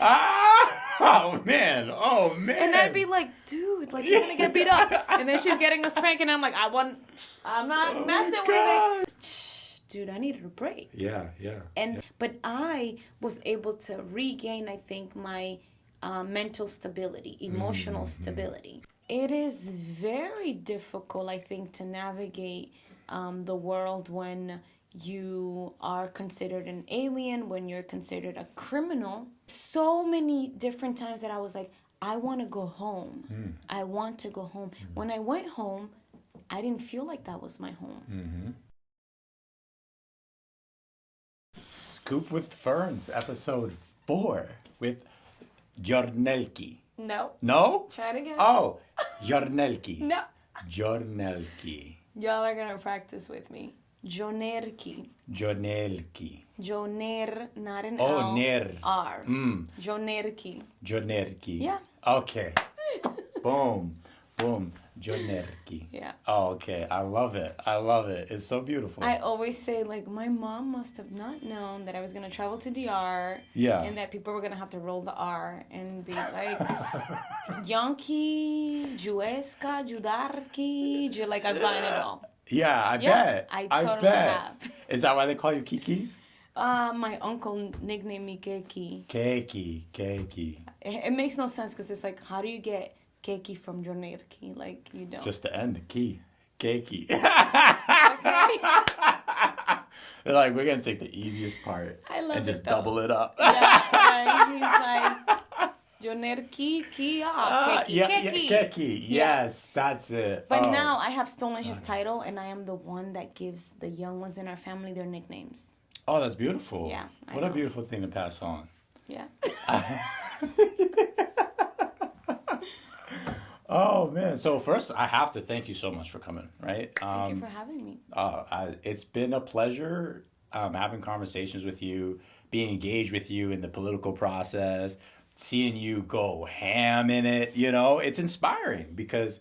Oh man. And I'd be like, dude, like, you're gonna get beat up. And then she's getting a spank, and I'm like, I'm not messing with it. Dude, I needed a break. Yeah. But I was able to regain, I think, my mental stability, emotional stability. It is very difficult, I think, to navigate the world when you are considered an alien, when you're considered a criminal. So many different times that I was like, I want to go home. I want to go home. When I went home, I didn't feel like that was my home. Scoop with Ferns, episode 4 with Yonerky. No. No? Try it again. Oh, Yonerky. No. Yonerky. Y'all are gonna practice with me. Yonerky. Yonerky. Joner, not an Oh, L. ner. R. Yonerky. Yonerky. Yeah. Okay. Boom. Yonerky. Yeah. Oh, okay. I love it. It's so beautiful. I always say, like, my mom must have not known that I was going to travel to DR. Yeah. And that people were going to have to roll the R and be like, Yonky, Jueska, Judarki. Like, I've gotten it all. Yeah, I bet. I totally have. Is that why they call you Kiki? My uncle nicknamed me Keki. Keki. It makes no sense because it's like, how do you get Keki from Yonerky? Like, you don't. Just the end, key. Keki. Okay. They're like, we're going to take the easiest part and just double it up. Yeah, he's like, Yonerky, Kia, Keki. Keki. Yes, that's it. But now I have stolen his title, and I am the one that gives the young ones in our family their nicknames. Oh, that's beautiful. Yeah, What a beautiful thing to pass on. Yeah. Oh, man. So first, I have to thank you so much for coming, right? Thank you for having me. It's been a pleasure having conversations with you, being engaged with you in the political process, seeing you go ham in it. You know, it's inspiring because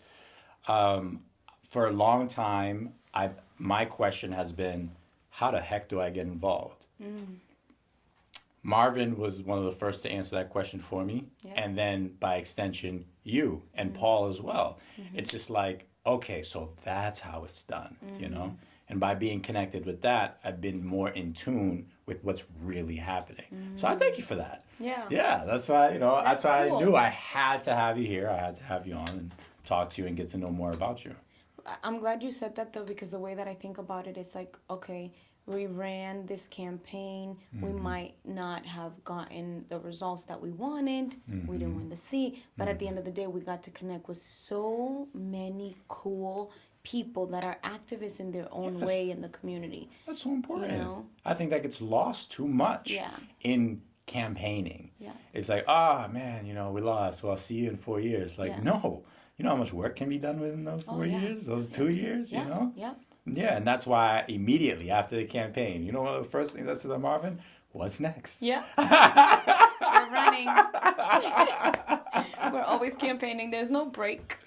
for a long time, my question has been, how the heck do I get involved? Marven was one of the first to answer that question for me. Yeah. And then by extension, you and Paul as well. It's just like, okay, so that's how it's done, you know? And by being connected with that, I've been more in tune with what's really happening. So I thank you for that. Yeah. Yeah, that's why, that's why cool. I knew I had to have you here. I had to have you on and talk to you and get to know more about you. I'm glad you said that, though, because the way that I think about it, it's like, okay, we ran this campaign. We might not have gotten the results that we wanted. We didn't win the seat. But at the end of the day, we got to connect with so many cool people that are activists in their own way in the community. That's so important. You know? I think that gets lost too much in campaigning. Yeah. It's like, man, we lost. Well, I'll see you in 4 years. Like, no. You know how much work can be done within those 4 years? Those 2 years, you know? Yeah. Yeah, and that's why immediately after the campaign, you know one of the first things I said to Marvin? What's next? Yeah. We're running. We're always campaigning. There's no break.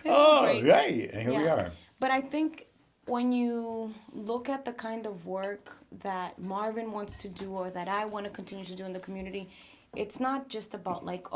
Right. And here we are. But I think when you look at the kind of work that Marven wants to do or that I want to continue to do in the community, it's not just about like,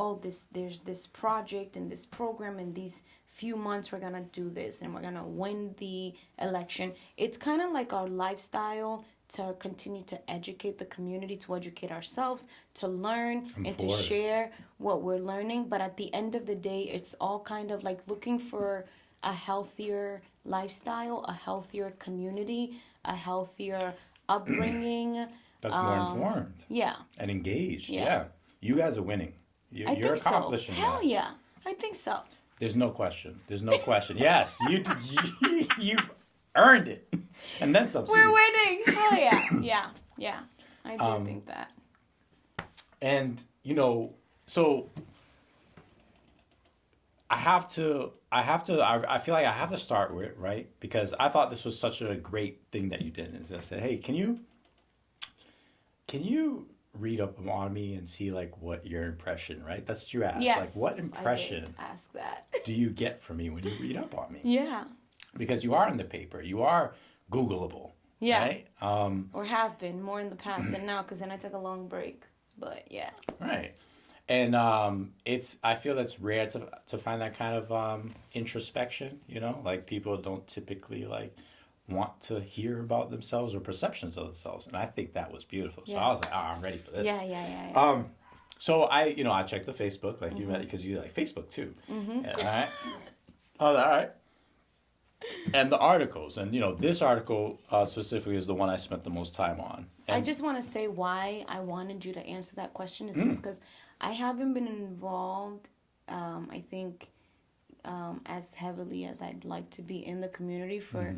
there's this project and this program and these few months we're gonna do this and we're gonna win the election. It's kind of like our lifestyle to continue to educate the community, to educate ourselves, to learn to share what we're learning. But at the end of the day, it's all kind of like looking for a healthier lifestyle, a healthier community, a healthier upbringing. That's more informed. Yeah. And engaged. Yeah. You guys are winning. You're accomplishing that. Hell yeah. I think so. There's no question. Yes, you've earned it. And then some. We're winning. Hell yeah. Yeah. I do think that. And, so I feel like I have to start with, right? Because I thought this was such a great thing that you did. Is I said, hey, can you read up on me and see like what your impression, right? That's what you asked. Yes, like what impression I did ask that. do you get from me when you read up on me? Yeah. Because you are in the paper. You are Googleable. Yeah. Right? Or have been more in the past than now because then I took a long break. But yeah. Right. And I feel it's rare to find that kind of introspection, you know, like people don't typically like want to hear about themselves or perceptions of themselves. And I think that was beautiful. So I was like, oh, I'm ready for this. Yeah. So I checked the Facebook, like you met, because you like Facebook too. Yeah, all right. I was like, all right. And the articles, and this article specifically is the one I spent the most time on. And I just want to say why I wanted you to answer that question is just because I haven't been involved, I think, as heavily as I'd like to be in the community for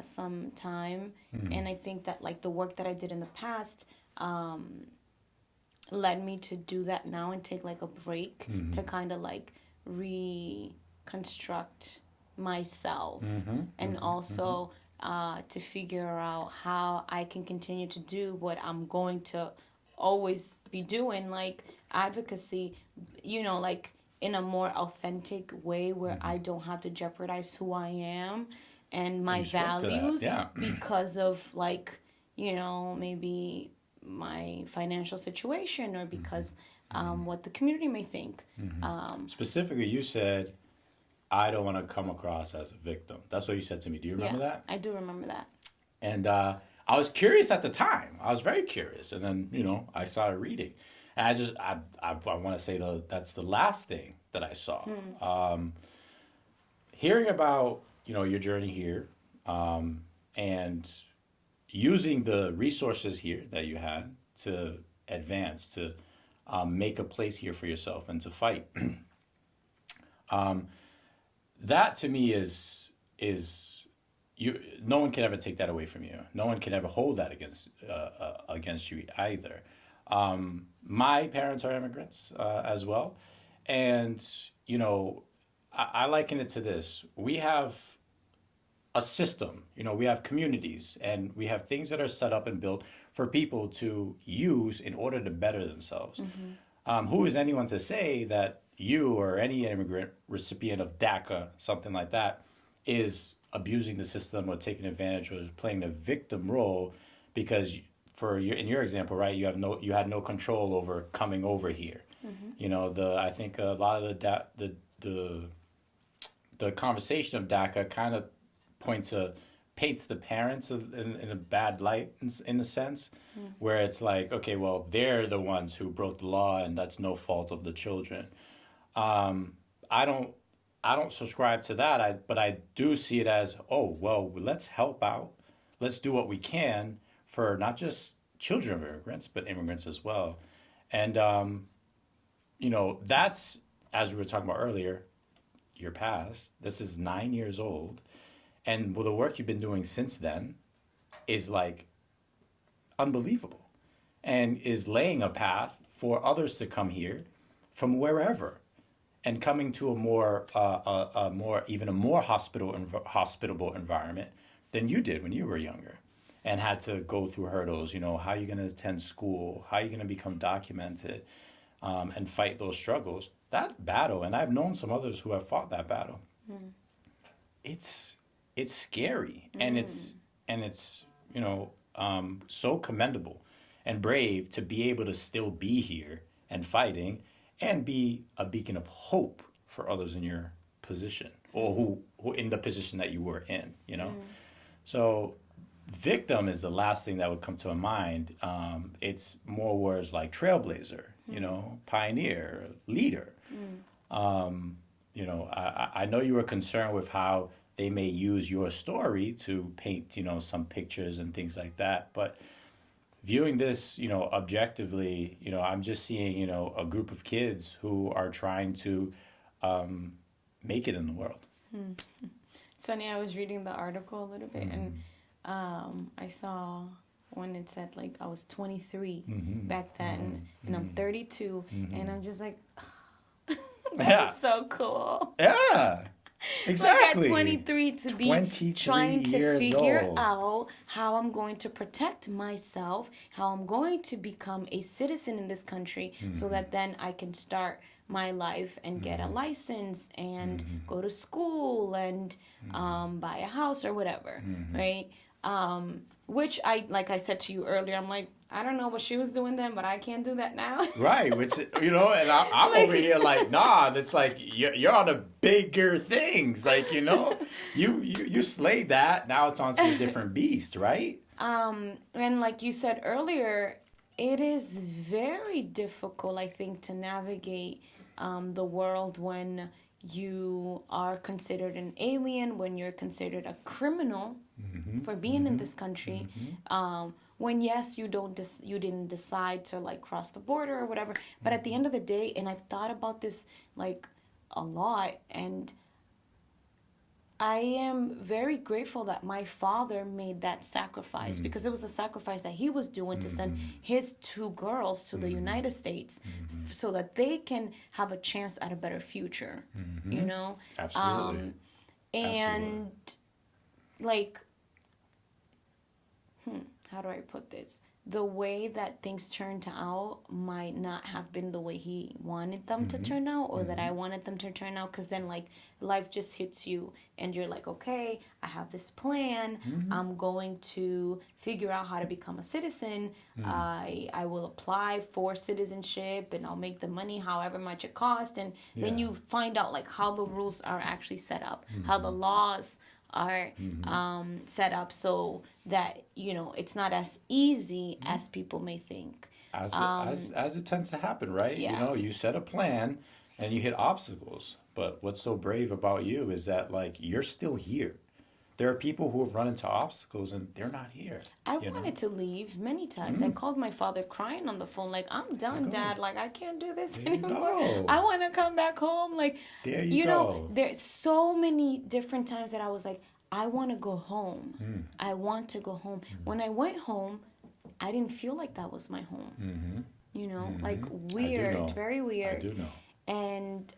some time. And I think that like the work that I did in the past led me to do that now and take like a break to kind of like reconstruct myself and also to figure out how I can continue to do what I'm going to always be doing, like advocacy, like in a more authentic way where I don't have to jeopardize who I am and my values because of like, maybe my financial situation or because what the community may think. Specifically, you said, I don't want to come across as a victim. That's what you said to me. Do you remember that? I do remember that. And I was curious at the time. I was very curious. And then, I started reading. And I want to say that's the last thing that I saw. Hearing about, your journey here and using the resources here that you had to advance, to make a place here for yourself and to fight. That to me is you. No one can ever take that away from you. No one can ever hold that against you either. My parents are immigrants as well, and I liken it to this: we have a system. We have communities, and we have things that are set up and built for people to use in order to better themselves. Who is anyone to say that you or any immigrant recipient of DACA, something like that, is abusing the system or taking advantage or playing the victim role because in your example, right, you had no control over coming over here. I think a lot of the conversation of DACA kind of paints the parents in a bad light in a sense, where it's like, okay, well, they're the ones who broke the law and that's no fault of the children. I don't subscribe to that. But I do see it as, oh, well, let's help out. Let's do what we can for not just children of immigrants, but immigrants as well. And, that's, as we were talking about earlier, your past. This is 9 years old. And the work you've been doing since then is like unbelievable and is laying a path for others to come here from wherever and coming to a more hospitable environment than you did when you were younger and had to go through hurdles. How are you going to attend school? How are you going to become documented and fight those struggles? That battle, and I've known some others who have fought that battle. It's scary, and it's so commendable and brave to be able to still be here and fighting and be a beacon of hope for others in your position or who in the position that you were in, So victim is the last thing that would come to my mind. It's more words like trailblazer, pioneer, leader. I know you were concerned with how they may use your story to paint, some pictures and things like that. But viewing this, objectively, I'm just seeing, a group of kids who are trying to make it in the world. It's funny, I was reading the article a little bit and I saw when it said like I was 23 back then and I'm 32 and I'm just like, that's so cool. Yeah. Exactly. Like at 23 to be trying to figure out how I'm going to protect myself, how I'm going to become a citizen in this country so that then I can start my life and get a license and go to school and buy a house or whatever, right? Which like I said to you earlier, I'm like, I don't know what she was doing then, but I can't do that now. Right, which, you know, and I'm Like- over here like, nah, it's like, you're on a bigger things. Like, you know, you slayed that. Now it's on to a different beast, right? And like you said earlier, it is very difficult, I think, to navigate the world when you are considered an alien, when you're considered a criminal for being in this country. When yes, you didn't decide to like cross the border or whatever. But at the end of the day, and I've thought about this like a lot, and I am very grateful that my father made that sacrifice, because it was a sacrifice that he was doing to send his 2 girls to the United States so that they can have a chance at a better future, you know? Absolutely. And like, how do I put this? The way that things turned out might not have been the way he wanted them to turn out, or that I wanted them to turn out, because then like life just hits you and you're like, okay, I have this plan. I'm going to figure out how to become a citizen. I will apply for citizenship and I'll make the money however much it costs. And then you find out like how the rules are actually set up, how the laws are set up, so that, you know, it's not as easy as people may think. As it tends to happen, right? Yeah. You know, you set a plan and you hit obstacles. But what's so brave about you is that, like, you're still here. There are people who have run into obstacles and they're not here. I wanted to leave many times. I called my father crying on the phone, like, I'm done, Dad. Like, I can't do this anymore. go. I want to come back home. Like, There you know, go. there's so many different times that I was like, I want to go home. I want to go home. When I went home, I didn't feel like that was my home. You know, like weird, very weird. I do know. And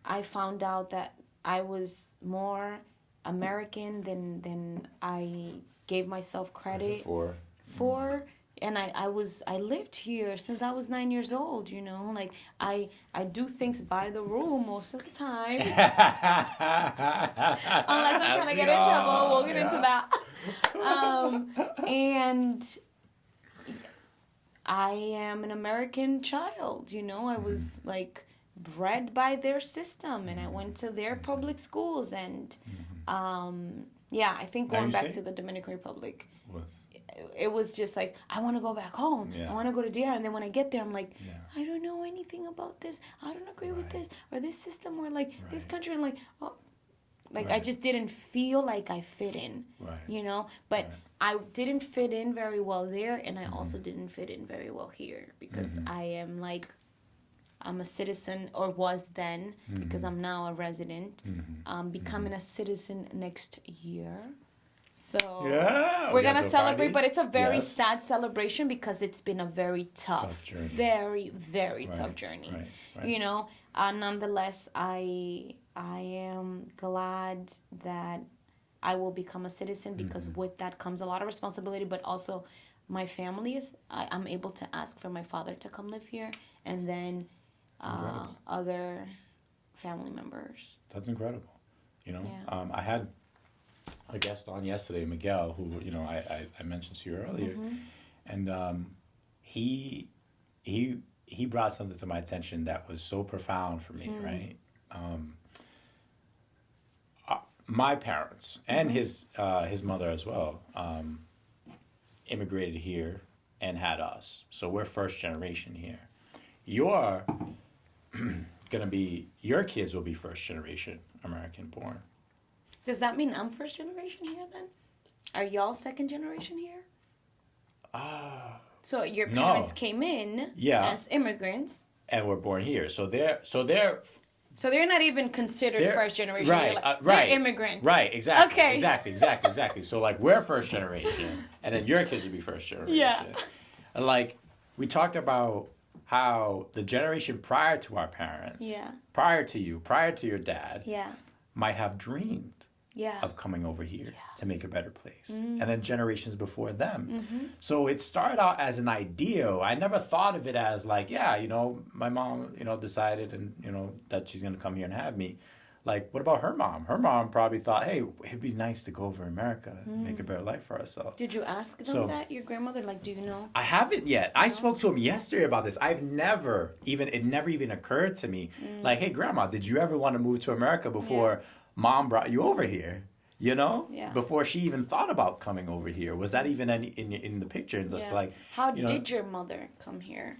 I found out that I was more American than I gave myself credit for. And I lived here since I was 9 years old, you know, like I do things by the rule most of the time. Unless I'm trying to get in trouble, we'll get into that. And I am an American child, you know, I was like bred by their system, and I went to their public schools, and I think going back to the Dominican Republic, it was just like, I want to go back home. I want to go to DR. And then when I get there, I'm like, I don't know anything about this. I don't agree with this or this system or like this country. And like, I just didn't feel like I fit in, you know. But I didn't fit in very well there, and I also didn't fit in very well here, because I am like, I'm a citizen, or was then, because I'm now a resident, becoming a citizen next year. So we're going to celebrate, but it's a very sad celebration, because it's been a very tough journey. Very, very tough journey. You know, nonetheless, I am glad that I will become a citizen, because with that comes a lot of responsibility, but also my family I'm able to ask for my father to come live here, and then other family members. That's incredible. You know, I had a guest on yesterday, Miguel, who, you know, I mentioned to you earlier, and he brought something to my attention that was so profound for me, right? My parents and his mother as well immigrated here and had us, so we're first generation here. Your kids will be first generation American born. Does that mean I'm first generation here then? Are y'all second generation here? So your parents came in as immigrants. And were born here. So they're not even considered first generation. Right, they're immigrants. Right, exactly. Okay. Exactly. So like we're first generation, and then your kids will be first generation. Yeah. And like we talked about how the generation prior to our parents, prior to you, prior to your dad, might have dreamed of coming over here to make a better place. And then generations before them. So it started out as an ideal. I never thought of it as like, you know, my mom, you know, decided and, you know, that she's going to come here and have me. Like, what about her mom? Her mom probably thought, hey, it'd be nice to go over to America and make a better life for ourselves. Did you ask them So- that, your grandmother? Like, do you know? I haven't yet. I spoke to him yesterday about this. It never even occurred to me. Like, hey, grandma, did you ever want to move to America before mom brought you over here? You know? Yeah. Before she even thought about coming over here. Was that even in the picture? And just like, How you know, did your mother come here?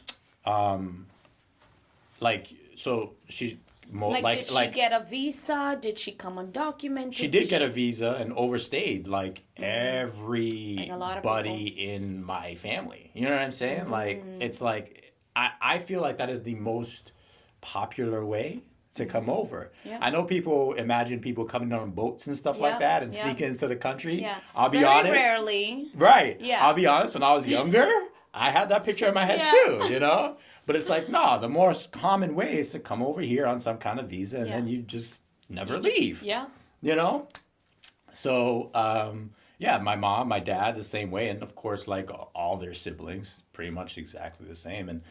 like, so she, Did she get a visa? Did she come undocumented? she did get a visa and overstayed like Like a lot of everybody in my family. You know what I'm saying? Like, it's like, I feel like that is the most popular way to come over. Yeah. I know people imagine people coming on boats and stuff like that and sneaking into the country. Yeah. I'll be Very honest. rarely. Right. Yeah. I'll be honest, when I was younger, I had that picture in my head too, you know? But it's like, no, the more common way is to come over here on some kind of visa and then you just never leave. Yeah. You know? So, my mom, my dad, the same way. And of course, like all their siblings, pretty much exactly the same. And,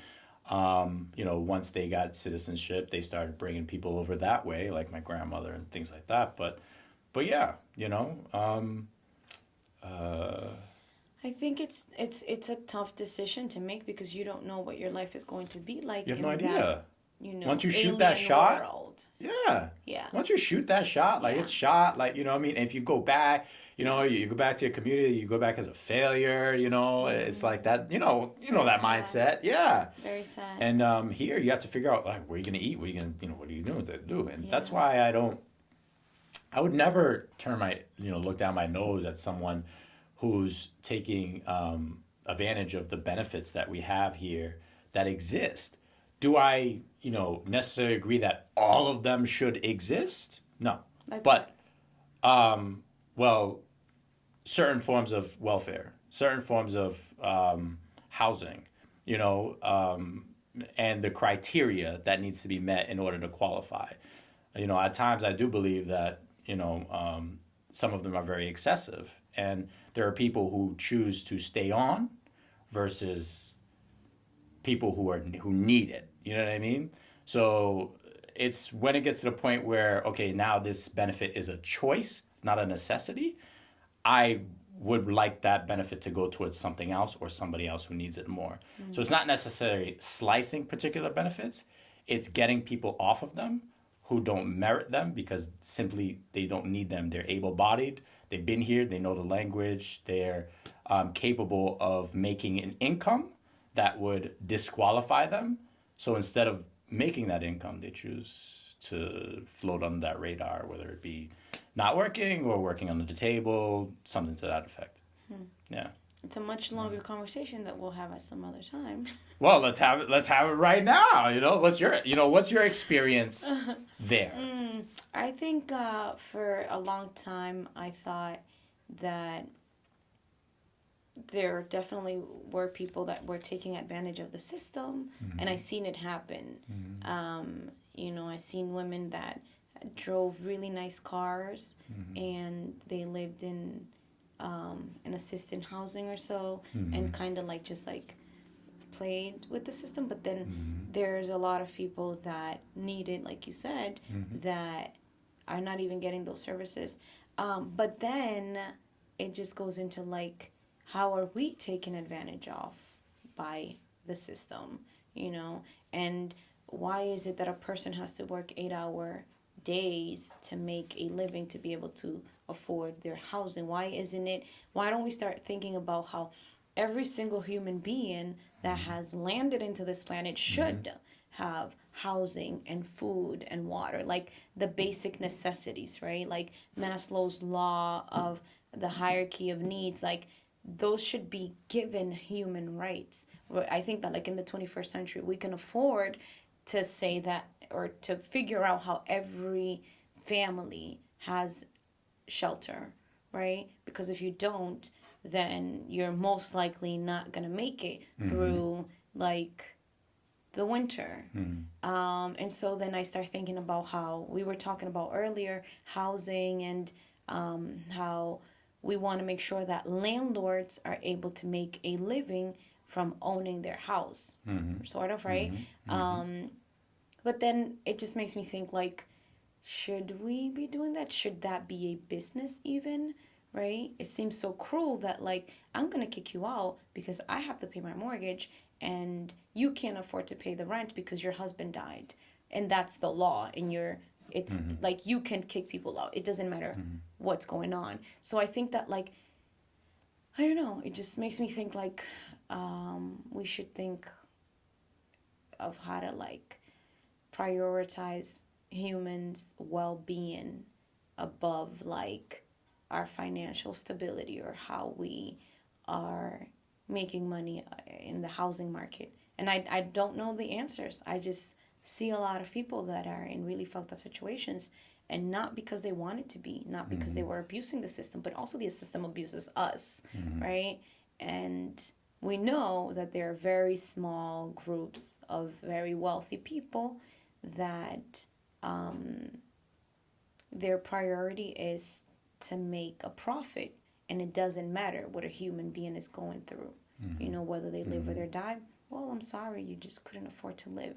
once they got citizenship, they started bringing people over that way, like my grandmother and things like that. But yeah, I think it's a tough decision to make because you don't know what your life is going to be like. you have no in idea. That, Once you shoot that alien shot, world. Yeah. Yeah. Once you shoot that shot, like it's shot, like, you know what I mean? If you go back, you go back to your community, you go back as a failure, it's like that, that mindset. Yeah. Very sad. And here you have to figure out, like, where are you going to eat? What are you going to, what are you doing to do? And that's why I would never look down my nose at someone who's taking advantage of the benefits that we have here that exist. Do I, necessarily agree that all of them should exist? No. But, certain forms of welfare, certain forms of housing, and the criteria that needs to be met in order to qualify. At times I do believe that, some of them are very excessive. And there are people who choose to stay on versus people who need it. You know what I mean? So it's when it gets to the point where, okay, now this benefit is a choice, not a necessity, I would like that benefit to go towards something else or somebody else who needs it more. So it's not necessarily slicing particular benefits. It's getting people off of them who don't merit them because simply they don't need them. They're able-bodied. They've been here. They know the language. They're capable of making an income that would disqualify them. So instead of making that income, they choose to float under that radar, whether it be not working or working under the table, something to that effect. Yeah. It's a much longer conversation that we'll have at some other time. Well, let's have it right now. What's your experience there? I think for a long time I thought that there definitely were people that were taking advantage of the system, and I seen it happen. I seen women that drove really nice cars, and they lived in an assisted housing or so, and kind of just played with the system. But then there's a lot of people that need it, like you said, that are not even getting those services. But then it just goes into how are we taken advantage of by the system, and why is it that a person has to work 8-hour days to make a living to be able to afford their housing? Why don't we start thinking about how every single human being that has landed into this planet should have housing and food and water, like the basic necessities, right? Like Maslow's law of the hierarchy of needs, those should be given human rights. I think that in the 21st century, we can afford to say that, or to figure out how every family has shelter, right? Because if you don't, then you're most likely not going to make it through the winter. And so then I start thinking about how we were talking about earlier, housing, and how we want to make sure that landlords are able to make a living from owning their house, sort of, right? But then it just makes me think should we be doing that? Should that be a business even? Right? It seems so cruel that like I'm gonna kick you out because I have to pay my mortgage and you can't afford to pay the rent because your husband died. And that's the law in your it's like you can kick people out. It doesn't matter what's going on. So I think that like I don't know, it just makes me think like we should think of how to like prioritize humans' well-being above like our financial stability or how we are making money in the housing market. And I don't know the answers. I just see a lot of people that are in really fucked up situations, and not because they want it to be, not because they were abusing the system, but also the system abuses us, right? And we know that there are very small groups of very wealthy people that their priority is to make a profit, and it doesn't matter what a human being is going through. You know, whether they live or they die. Well, I'm sorry, you just couldn't afford to live.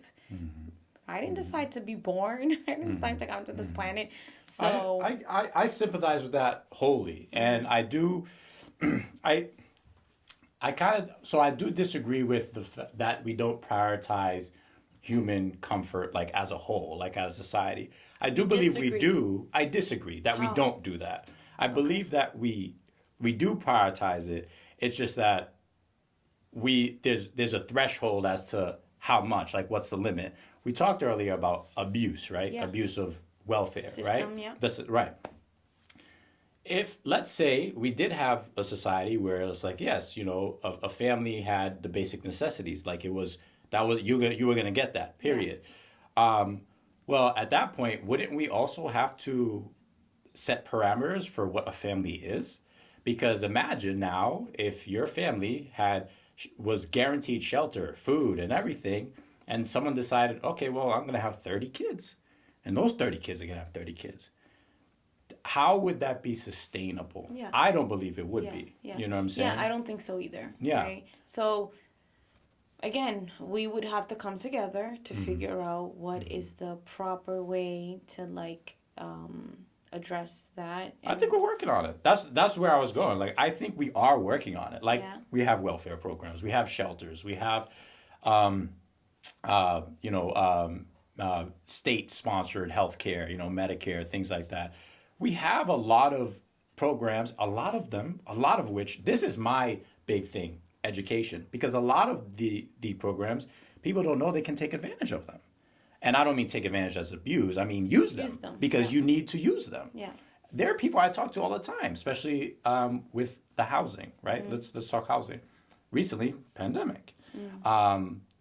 I didn't decide to be born. I didn't decide to come to this planet. So I sympathize with that wholly, and I do. I do disagree with that we don't prioritize human comfort like as a whole, like as a society. I do believe we do. I disagree that we don't do that. I believe that we do prioritize it. It's just that there's a threshold as to how much, like what's the limit. We talked earlier about abuse, right? Yeah. Abuse of welfare, System, right? yeah. That's right. If, let's say, we did have a society where it's like, yes, you know, a family had the basic necessities, like you were gonna get that, period. Yeah. Well, at that point, wouldn't we also have to set parameters for what a family is? Because imagine now if your family was guaranteed shelter, food, and everything, and someone decided, okay, well, I'm gonna have 30 kids, and those 30 kids are gonna have 30 kids. How would that be sustainable? Yeah. I don't believe it would be. Yeah. You know what I'm saying? Yeah, I don't think so either. Yeah. Right? So, again, we would have to come together to figure out what is the proper way to, like, address that. I think we're working on it. That's where I was going. Like, I think we are working on it. Like, we have welfare programs. We have shelters. We have, state-sponsored healthcare, you know, Medicare, things like that. We have a lot of programs, a lot of which, this is my big thing, education. Because a lot of the programs, people don't know they can take advantage of them. And I don't mean take advantage as abuse. I mean use them because you need to use them. Yeah. There are people I talk to all the time, especially with the housing, right? Let's talk housing. Recently, pandemic.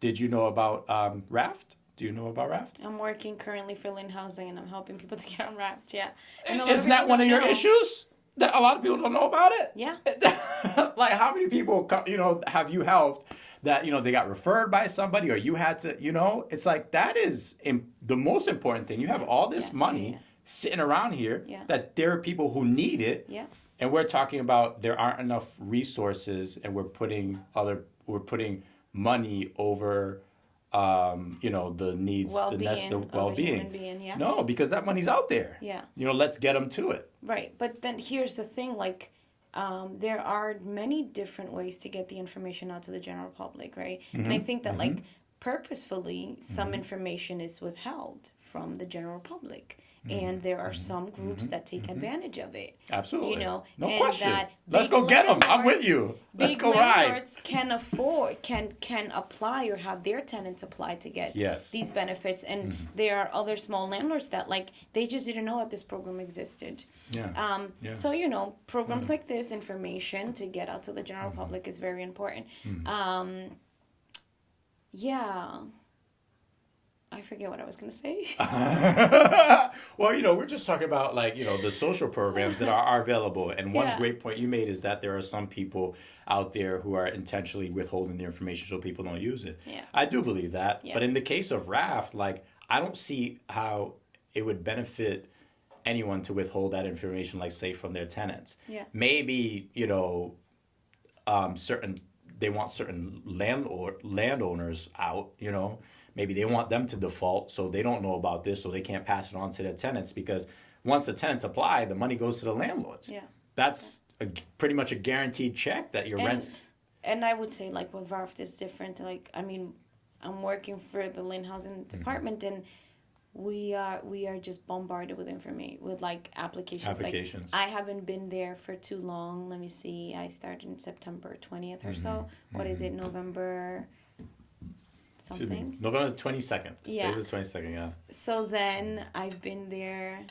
Did you know about Raft? Do you know about Raft? I'm working currently for Lynn Housing, and I'm helping people to get on Raft, yeah. And Isn't that one of your issues? That a lot of people don't know about it? Yeah. Like, how many people, have you helped that, they got referred by somebody, or you had to, it's like, that is the most important thing. You have all this money sitting around here that there are people who need it. Yeah. And we're talking about there aren't enough resources, and we're putting money over the needs, the well-being. Being, No, because that money's out there. Yeah. Let's get them to it. Right. But then here's the thing, like, there are many different ways to get the information out to the general public, right? And I think that, like, purposefully, some information is withheld from the general public. And there are some groups that take advantage of it. Absolutely. No and question. Let's go get them. I'm with you. Let's go ride. Landlords can afford, can apply or have their tenants apply to get these benefits. And there are other small landlords that, like, they just didn't know that this program existed. Yeah. So, programs like this, information to get out to the general public is very important. I forget what I was going to say. Well, we're just talking about, like, the social programs that are available. And one great point you made is that there are some people out there who are intentionally withholding the information so people don't use it. Yeah. I do believe that. Yeah. But in the case of Raft, like, I don't see how it would benefit anyone to withhold that information, like, say, from their tenants. Yeah. Maybe, they want certain landowners out, maybe they want them to default, so they don't know about this, so they can't pass it on to their tenants, because once the tenants apply, the money goes to the landlords. Yeah. That's pretty much a guaranteed check that your rent's. And I would say, like, with VARF, it's different. Like, I mean, I'm working for the Lynn Housing Department, and we are just bombarded with information, with, like, applications. Like, I haven't been there for too long. Let me see. I started in September 20th or so. What is it, November something? November 22nd. Yeah. Today's the 22nd, yeah. So then I've been there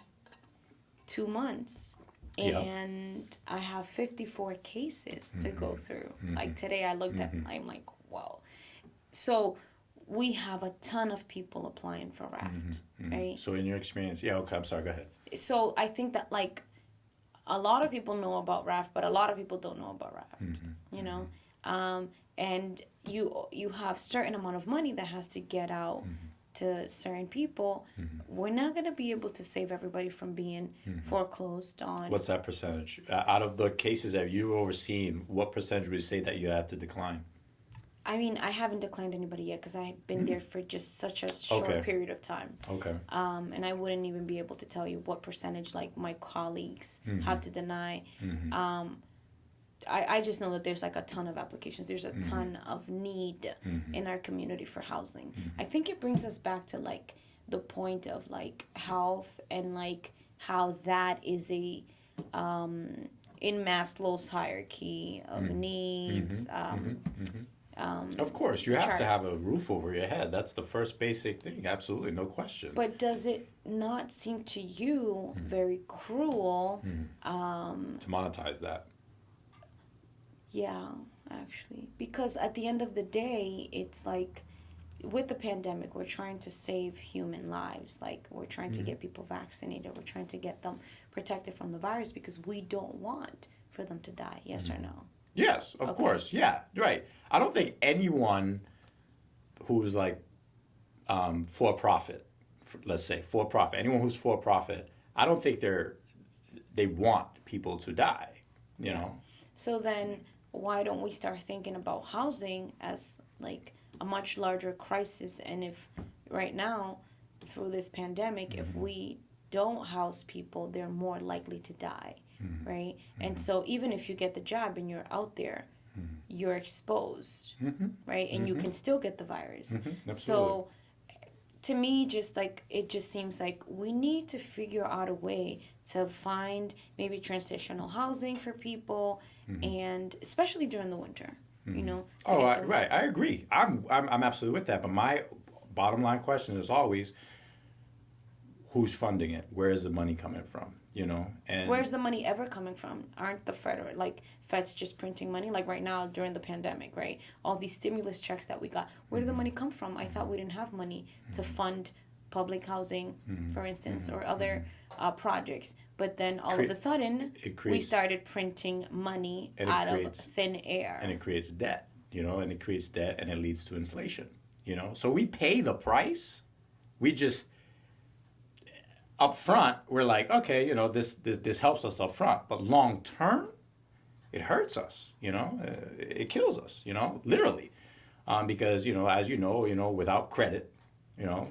2 months. And I have 54 cases to go through. Like today I looked at them, I'm like, whoa. So we have a ton of people applying for raft, right? So in your experience, yeah, okay, I'm sorry, go ahead. So I think that, like, a lot of people know about raft, but a lot of people don't know about raft, you know? And you have certain amount of money that has to get out to certain people. We're not going to be able to save everybody from being foreclosed on. What's that percentage? Out of the cases that you've overseen, what percentage would you say that you have to decline? I mean, I haven't declined anybody yet because I've been there for just such a short period of time. Okay. And I wouldn't even be able to tell you what percentage, like, my colleagues have to deny. I just know that there's, like, a ton of applications. There's a ton of need in our community for housing. I think it brings us back to, like, the point of, like, health and, like, how that is a in Maslow's hierarchy of needs. Of course, you have to have a roof over your head. That's the first basic thing. Absolutely, no question. But does it not seem to you very cruel to monetize that? Yeah, actually. Because at the end of the day, it's like, with the pandemic, we're trying to save human lives. Like, we're trying to get people vaccinated. We're trying to get them protected from the virus because we don't want for them to die. Yes or no? Yes, of course. Yeah, right. I don't think anyone who's, like, for profit, let's say for profit, anyone who's for profit, I don't think they want people to die, you know? So then why don't we start thinking about housing as, like, a much larger crisis? And if right now, through this pandemic, if we don't house people, they're more likely to die, right? And so even if you get the job and you're out there, you're exposed, right? And you can still get the virus. So to me, just, like, it just seems like we need to figure out a way to find maybe transitional housing for people, and especially during the winter, you know. Right. I agree. I'm absolutely with that. But my bottom line question is always, who's funding it? Where is the money coming from? You know, and where's the money ever coming from? Aren't the feds just printing money? Like right now during the pandemic, right? All these stimulus checks that we got, where did the money come from? I thought we didn't have money to fund public housing, for instance, or other projects. But then all of a sudden, we started printing money out of thin air. And it creates debt, you know, and it creates debt and it leads to inflation, you know. So we pay the price. We just, up front, we're like, okay, you know, this helps us up front. But long term, it hurts us, you know. It kills us, you know, literally. Because, you know, as you know, without credit, you know,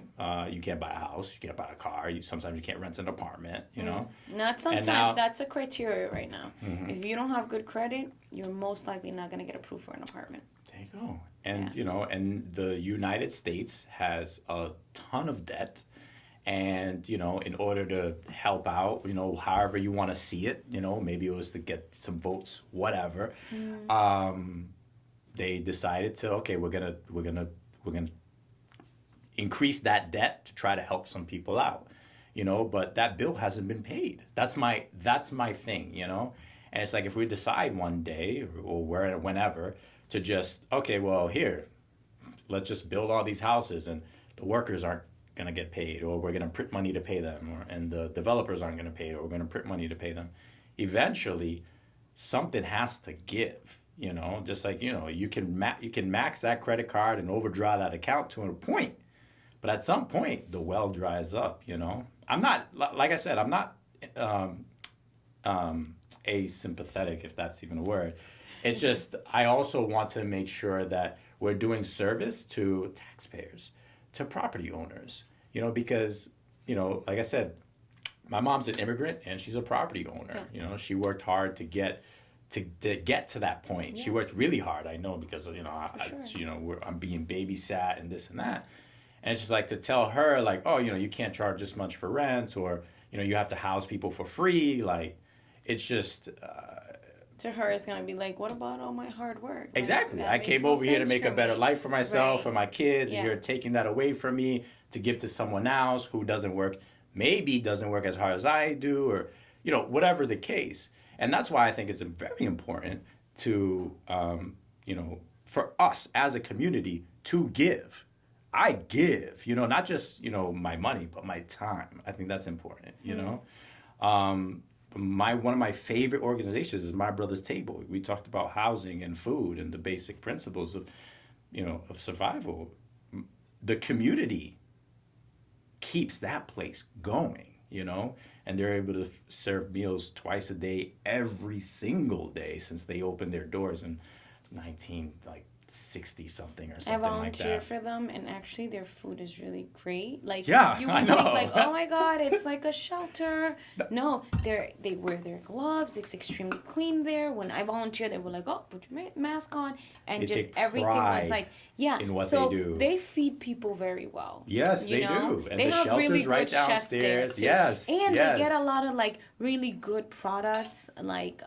you can't buy a house, you can't buy a car, sometimes you can't rent an apartment, you know. Not sometimes, that's a criteria right now. If you don't have good credit, you're most likely not going to get approved for an apartment. There you go. And, you know, and the United States has a ton of debt. And, you know, in order to help out, you know, however you want to see it, you know, maybe it was to get some votes, whatever. They decided to, okay, we're gonna increase that debt to try to help some people out, you know. But that bill hasn't been paid. That's my thing, you know. And it's like, if we decide one day or whenever to just, okay, well, here, let's just build all these houses and the workers aren't going to get paid, or we're going to print money to pay them, and the developers aren't going to pay, or we're going to print money to pay them. Eventually, something has to give, you know. Just like, you know, you can max that credit card and overdraw that account to a point, but at some point the well dries up, you know. I'm not, like I said, I'm not asympathetic, if that's even a word. It's just, I also want to make sure that we're doing service to taxpayers, to property owners, because, like I said, my mom's an immigrant and she's a property owner. She worked hard to get to that point. She worked really hard, I know, because I'm being babysat and this and that. And it's just like to tell her, like, oh, you can't charge this much for rent, or you have to house people for free. Like, it's just to her, it's gonna be like, what about all my hard work? Exactly. I came over here to make a better life for myself, for my kids, and you're taking that away from me to give to someone else who doesn't work as hard as I do, or whatever the case. And that's why I think it's very important to for us as a community to give. I give, not just, my money, but my time. I think that's important, One of my favorite organizations is My Brother's Table. We talked about housing and food and the basic principles of, of survival. The community keeps that place going, and they're able to serve meals twice a day, every single day since they opened their doors in 60 something or something like that. I volunteer for them, and actually their food is really great. Like, you would think like, oh my God, it's like a shelter. No, they wear their gloves. It's extremely clean there. When I volunteer, they were like, oh, put your mask on, and they just everything was like, in what so they do. They feed people very well. Yes, they do. And they the have shelter's really right good chefs downstairs. There Yes, and they get a lot of like really good products, like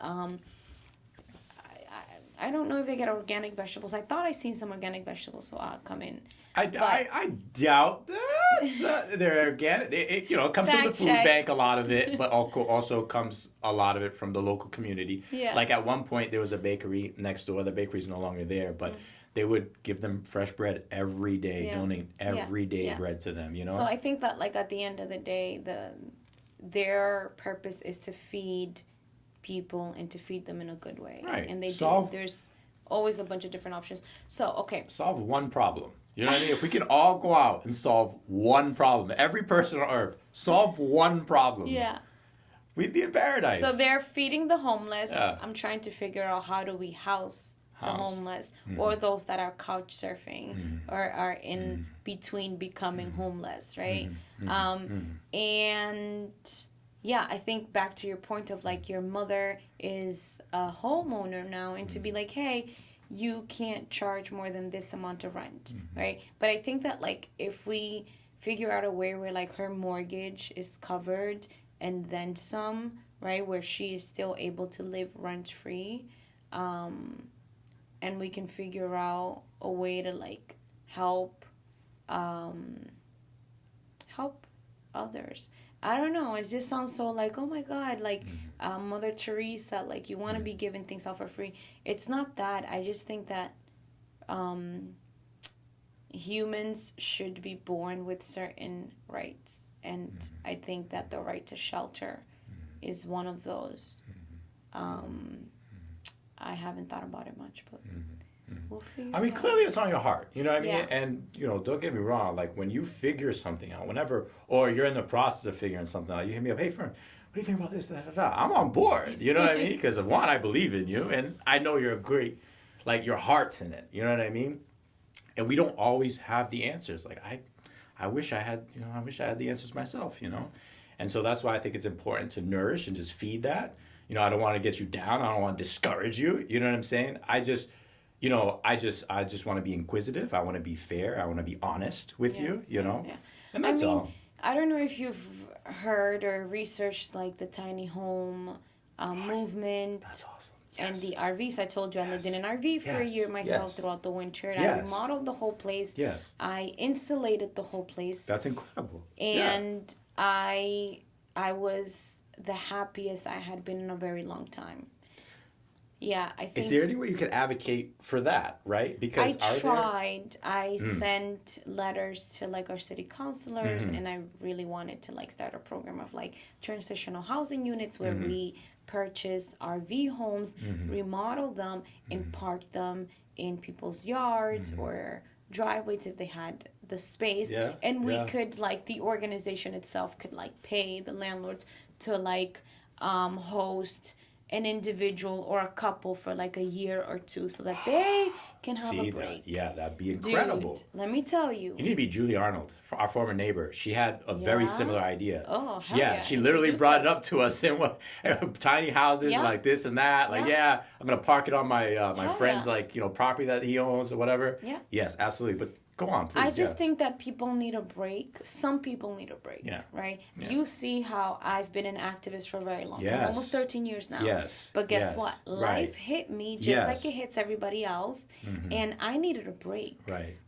I don't know if they get organic vegetables. I thought I seen some organic vegetables come in. I doubt that they're organic. It comes from the food bank, a lot of it, but also comes a lot of it from the local community. Yeah. Like at one point, there was a bakery next door. The bakery's no longer there, but they would give them fresh bread every day, donate everyday bread to them. So I think that like at the end of the day, their purpose is to feed people and to feed them in a good way. Right. And there's always a bunch of different options. So, okay. Solve one problem. You know what I mean? If we can all go out and solve one problem, every person on earth, solve one problem. Yeah. We'd be in paradise. So they're feeding the homeless. Yeah. I'm trying to figure out how do we house the homeless or those that are couch surfing or are in between becoming homeless, right? And yeah, I think back to your point of like your mother is a homeowner now, and to be like, hey, you can't charge more than this amount of rent, right? But I think that like if we figure out a way where like her mortgage is covered and then some, right, where she is still able to live rent free, and we can figure out a way to like help others. I don't know. It just sounds so like, oh my God, like Mother Teresa, like you want to be giving things out for free. It's not that. I just think that humans should be born with certain rights. And I think that the right to shelter is one of those. I haven't thought about it much, but we'll figure it out. Clearly it's on your heart, you know what I mean? Yeah. And, don't get me wrong, like when you figure something out, or you're in the process of figuring something out, you hit me up, hey, friend, what do you think about this, I'm on board, you know what I mean? Because one, I believe in you, and I know you're great, like your heart's in it, you know what I mean? And we don't always have the answers. Like I wish I had the answers myself, And so that's why I think it's important to nourish and just feed that. I don't want to get you down. I don't want to discourage you. You know what I'm saying? I just want to be inquisitive. I want to be fair. I want to be honest with you, Yeah. And that's all. I don't know if you've heard or researched like the tiny home movement. That's awesome. And the RVs. I told you I lived in an RV for a year myself throughout the winter. And I remodeled the whole place. Yes. I insulated the whole place. That's incredible. And I was the happiest I had been in a very long time. Yeah, I think. Is there any way you could advocate for that, right? Because I tried. I sent letters to like our city councilors, and I really wanted to like start a program of like transitional housing units where we purchase RV homes, remodel them, and park them in people's yards or driveways if they had the space. Yeah, and we could like the organization itself could like pay the landlords to like host an individual or a couple for like a year or two so that they can have a break. That'd be incredible. Dude, let me tell you. You need to be Julie Arnold, our former neighbor. She had a very similar idea. Oh, hell yeah. She literally brought it up to us in tiny houses like this and that. Like, I'm going to park it on my friend's property that he owns or whatever. Yeah. Yes, absolutely. But go on, please. I just think that people need a break. Some people need a break, right? Yeah. You see how I've been an activist for a very long time, almost 13 years now. Yes. But guess what? Life hit me just like it hits everybody else, and I needed a break.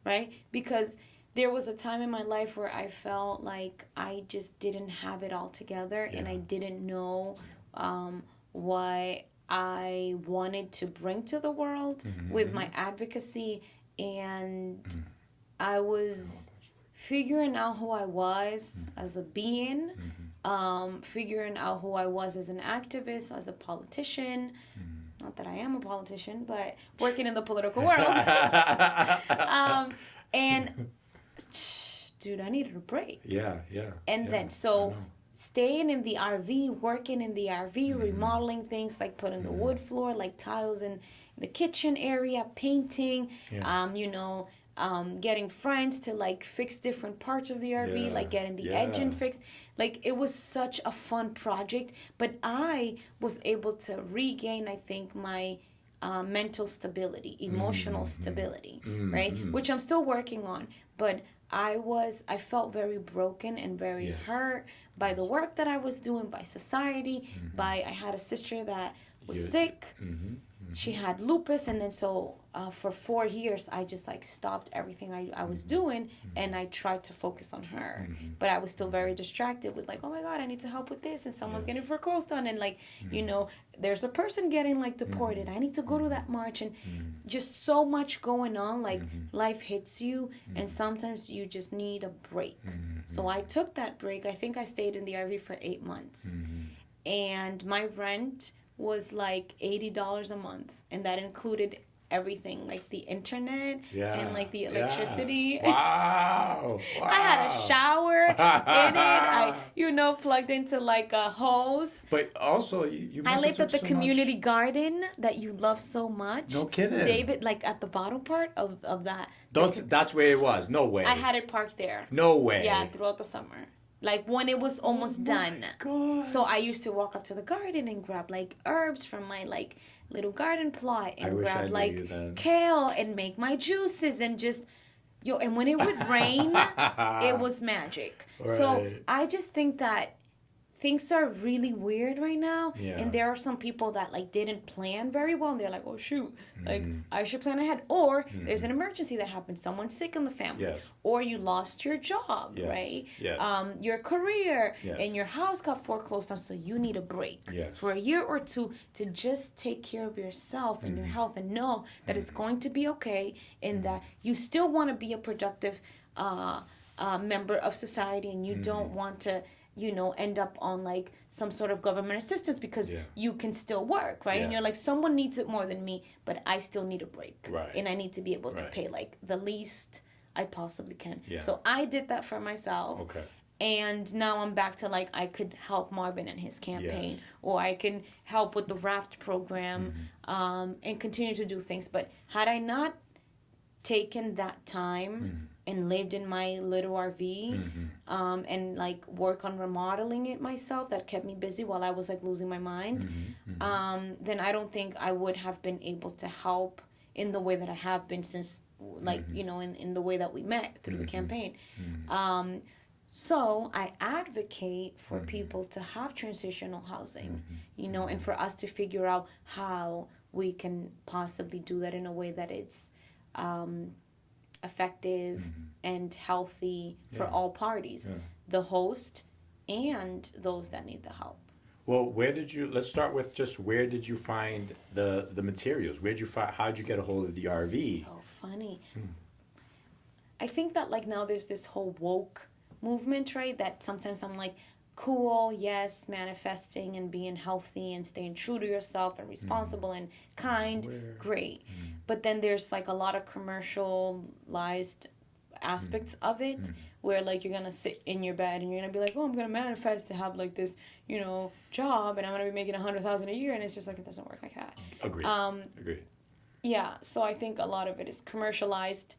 Right? Because there was a time in my life where I felt like I just didn't have it all together, and I didn't know what I wanted to bring to the world with my advocacy, and I was figuring out who I was as a being, figuring out who I was as an activist, as a politician. Not that I am a politician, but working in the political world. And, dude, I needed a break. And then, so staying in the RV, working in the RV, remodeling things, like putting the wood floor, like tiles in the kitchen area, painting, getting friends to like fix different parts of the RV, like getting the engine fixed. Like, it was such a fun project, but I was able to regain, I think, my mental stability, emotional stability, right? Which I'm still working on, but I felt very broken and very hurt by the work that I was doing, by society, I had a sister that was sick. She had lupus, and then so for 4 years I just like stopped everything I was doing, and I tried to focus on her, but I was still very distracted with like, oh my God, I need to help with this, and someone's getting foreclosed done, and like there's a person getting like deported, I need to go to that march, and just so much going on, like life hits you, and sometimes you just need a break. So I took that break. I think I stayed in the RV for 8 months, and my rent was like $80 a month, and that included everything, like the internet and like the electricity. Wow. I had a shower in it. I plugged into like a hose. But also you I lived at the community garden that you love so much. No kidding. David, like at the bottom part of that. That's where it was. No way. I had it parked there. No way. Yeah, throughout the summer. Like when it was almost done. Gosh. So I used to walk up to the garden and grab like herbs from my like little garden plot, and grab like kale and make my juices, and just and when it would rain, it was magic. Right. So I just think that things are really weird right now, and there are some people that like didn't plan very well, and they're like, oh shoot, like I should plan ahead, or there's an emergency that happened, someone's sick in the family, or you lost your job, right? Your career, and your house got foreclosed on, so you need a break for a year or two to just take care of yourself and your health, and know that it's going to be okay, and that you still want to be a productive member of society, and you don't want to end up on like some sort of government assistance, because you can still work, right? And you're like, someone needs it more than me, but I still need a break. Right. And I need to be able to pay like the least I possibly can. Yeah. So I did that for myself. Okay. And now I'm back to like, I could help Marvin in his campaign, or I can help with the raft program, and continue to do things. But had I not taken that time and lived in my little RV, and like work on remodeling it myself, that kept me busy while I was like losing my mind, then I don't think I would have been able to help in the way that I have been since like, in the way that we met through the campaign. So I advocate for people to have transitional housing, and for us to figure out how we can possibly do that in a way that it's effective and healthy for all parties, the host and those that need the help. Well, let's start with just where did you find the materials? How'd you get a hold of the RV? So funny. I think that like now there's this whole woke movement, right? That sometimes I'm like, cool, yes, manifesting and being healthy and staying true to yourself and responsible and kind, great. But then there's like a lot of commercialized aspects of it where like you're gonna sit in your bed and you're gonna be like, oh, I'm gonna manifest to have like this, job, and I'm gonna be making $100,000 a year, and it's just like it doesn't work like that. Agreed. Yeah, so I think a lot of it is commercialized.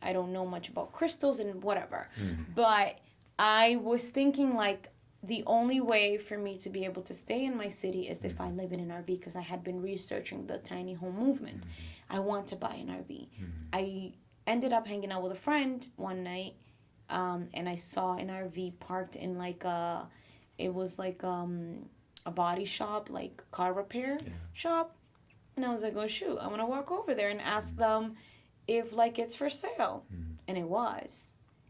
I don't know much about crystals and whatever, but I was thinking like the only way for me to be able to stay in my city is if I live in an RV, because I had been researching the tiny home movement. I want to buy an RV. I ended up hanging out with a friend one night, and I saw an RV parked in like a body shop, like car repair shop. And I was like, oh shoot, I'm gonna walk over there and ask them if like it's for sale. And it was.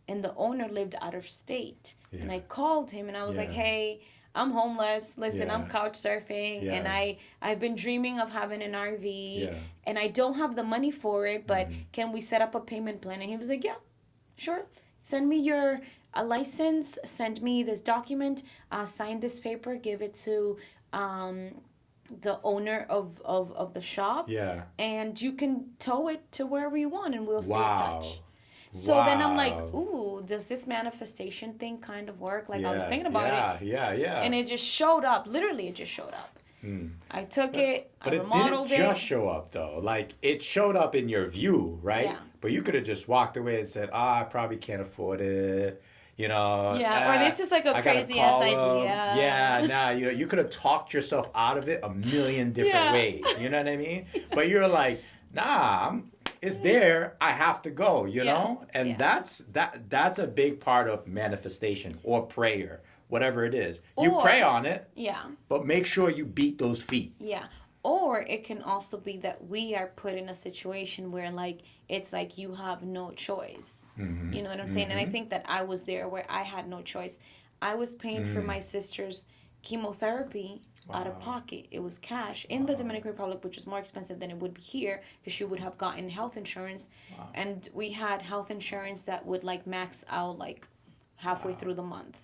And the owner lived out of state. Yeah. And I called him and I was like, hey, I'm homeless. Listen, I'm couch surfing and I've been dreaming of having an RV and I don't have the money for it, but can we set up a payment plan? And he was like, yeah, sure. Send me your license, send me this document, sign this paper, give it to the owner of the shop. Yeah. And you can tow it to wherever you want and we'll stay in touch. So then I'm like, ooh, does this manifestation thing kind of work? Like I was thinking about it. Yeah. And it just showed up. Literally, it just showed up. I took it, I remodeled it. But it didn't just show up, though. Like, it showed up in your view, right? Yeah. But you could have just walked away and said, I probably can't afford it. Or this is like a crazy-ass idea. Yeah, you could have talked yourself out of it a million different ways. You know what I mean? But you're like, nah, it's there. I have to go, know? And that's a big part of manifestation or prayer, whatever it is. You pray on it. Yeah. But make sure you beat those feet. Yeah. Or it can also be that we are put in a situation where like it's like you have no choice. You know what I'm saying? And I think that I was there where I had no choice. I was paying for my sister's chemotherapy out of pocket. It was cash in the Dominican Republic, which was more expensive than it would be here because she would have gotten health insurance. And we had health insurance that would like max out like halfway through the month.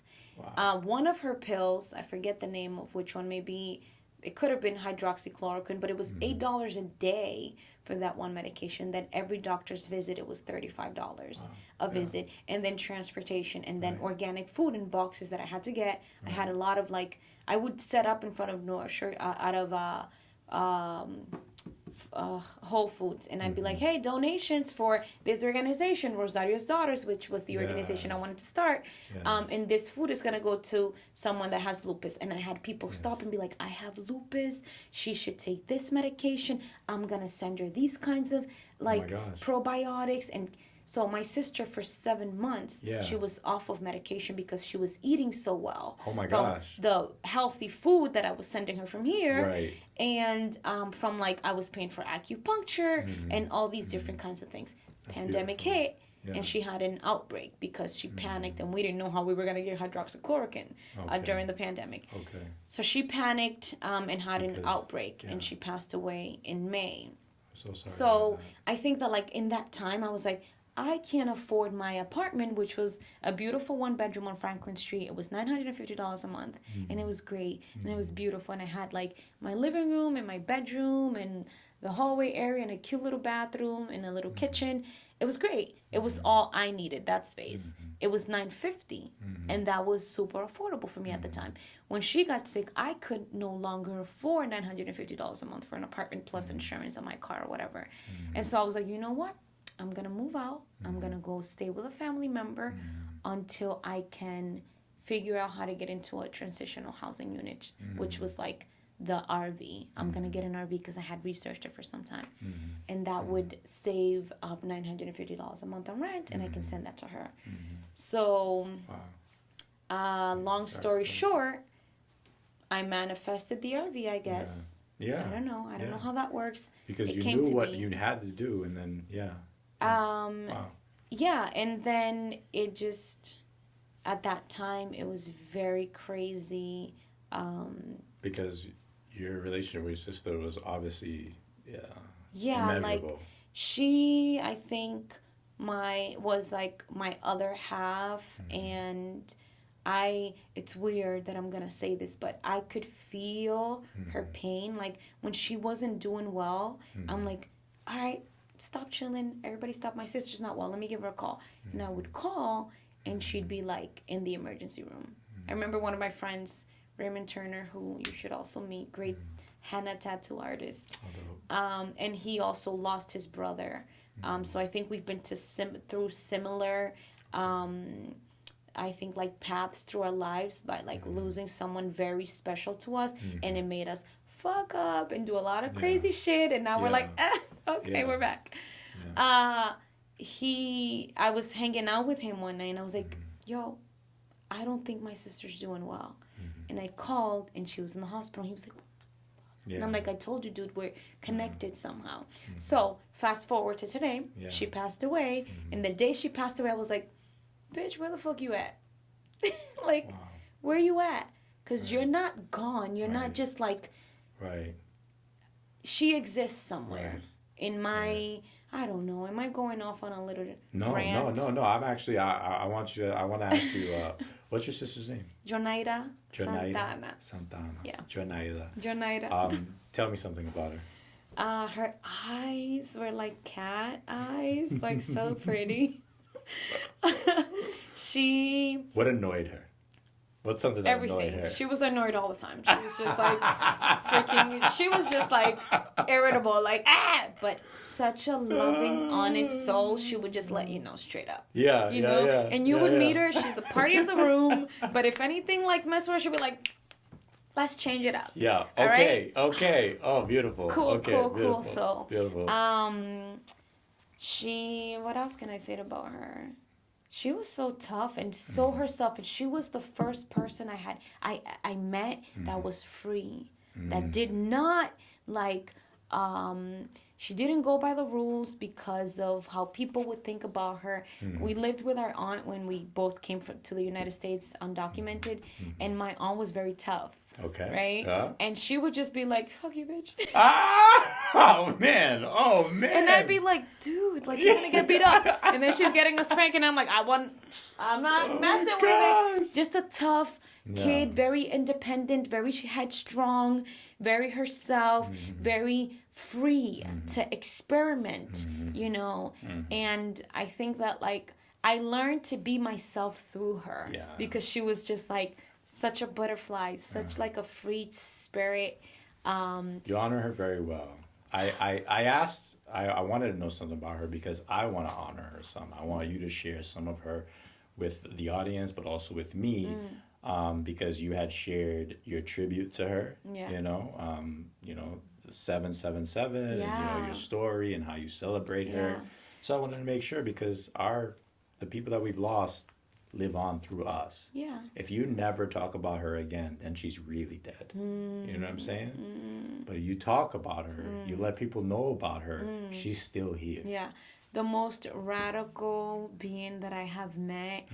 One of her pills, I forget the name of which one, maybe it could have been hydroxychloroquine, but it was $8 a day for that one medication. Then every doctor's visit, it was $35 a visit. And then transportation and then organic food in boxes that I had to get. I had a lot of like, I would set up in front of North Shore out of Whole Foods, and I'd be like, hey, donations for this organization, Rosario's Daughters, which was the organization I wanted to start. And this food is going to go to someone that has lupus. And I had people stop and be like, I have lupus. She should take this medication. I'm going to send her these kinds of like probiotics. And so my sister for 7 months, she was off of medication because she was eating so well. Oh my gosh. The healthy food that I was sending her from here. Right. And from like I was paying for acupuncture and all these different kinds of things. That's Pandemic beautiful. Hit. Yeah. And she had an outbreak because she panicked and we didn't know how we were going to get hydroxychloroquine during the pandemic. Okay. So she panicked and had an outbreak and she passed away in May. I'm so sorry. So I think that like in that time I was like, I can't afford my apartment, which was a beautiful 1-bedroom on Franklin Street. It was $950 a month, and it was great, and it was beautiful. And I had like my living room and my bedroom and the hallway area and a cute little bathroom and a little kitchen. It was great. It was all I needed, that space. It was $950, and that was super affordable for me at the time. When she got sick, I could no longer afford $950 a month for an apartment plus insurance on my car or whatever. And so I was like, you know what? I'm going to move out. I'm going to go stay with a family member until I can figure out how to get into a transitional housing unit, which was like the RV. I'm going to get an RV because I had researched it for some time. And that would save up $950 a month on rent, and I can send that to her. So, long story short, I manifested the RV, I guess. Yeah. I don't know. I don't know how that works. Because you knew what you had to do, and then, yeah, and then it just, at that time, it was very crazy. Because your relationship with your sister was obviously, like, she, I think, was like my other half, and it's weird that I'm going to say this, but I could feel her pain. Like, when she wasn't doing well, I'm like, all right, stop chilling. Everybody stop. My sister's not well. Let me give her a call. And I would call, and she'd be like in the emergency room. I remember one of my friends, Raymond Turner, who you should also meet, great henna tattoo artist. And he also lost his brother. So I think we've been through similar, I think, like paths through our lives by like losing someone very special to us, and it made us fuck up and do a lot of crazy shit, and now we're like, okay, we're back. I was hanging out with him one night, and I was like, yo, I don't think my sister's doing well. And I called, and she was in the hospital. And he was like, and I'm like, I told you, dude, we're connected somehow. So fast forward to today, she passed away, and the day she passed away, I was like, bitch, where the fuck you at? Like, where you at? Because you're not gone. You're not just like, she exists somewhere in my, I don't know. Am I going off on a little rant? No. I'm actually, I want to ask you, what's your sister's name? Jonaida Santana. Yeah. Jonaida. Tell me something about her. Her eyes were like cat eyes, like so pretty. What annoyed her? What's something that everything. annoyed her? She was annoyed all the time. She was just like freaking. She was just like irritable, like but such a loving, honest soul. She would just let you know straight up. Yeah, you know. And you would meet her. She's the party of the room. But if anything like mess with her, she'd be like, let's change it up. Yeah. Okay. Right? Okay. Oh, beautiful. Cool. Beautiful. So beautiful. What else can I say about her? She was so tough and so herself, and she was the first person I met that was free, that did not like, she didn't go by the rules because of how people would think about her. We lived with our aunt when we both came to the United States undocumented, and my aunt was very tough. Okay. Right? Yeah. And she would just be like, fuck you, bitch. Oh, man. And I'd be like, dude, like, you're going to get beat up. And then she's getting a spank, and I'm like, I'm not messing with it. Just a tough kid, very independent, very headstrong, very herself, very free to experiment, you know. And I think that, like, I learned to be myself through her because she was just, like, such a butterfly, such like a free spirit. You honor her very well. I wanted to know something about her because I want to honor her some. I want you to share some of her with the audience, but also with me, because you had shared your tribute to her. You know, 777, and, you know, your story and how you celebrate her. So I wanted to make sure because the people that we've lost live on through us. Yeah. If you never talk about her again, then she's really dead. You know what I'm saying? But you talk about her, you let people know about her, she's still here. Yeah. The most radical being that I have met,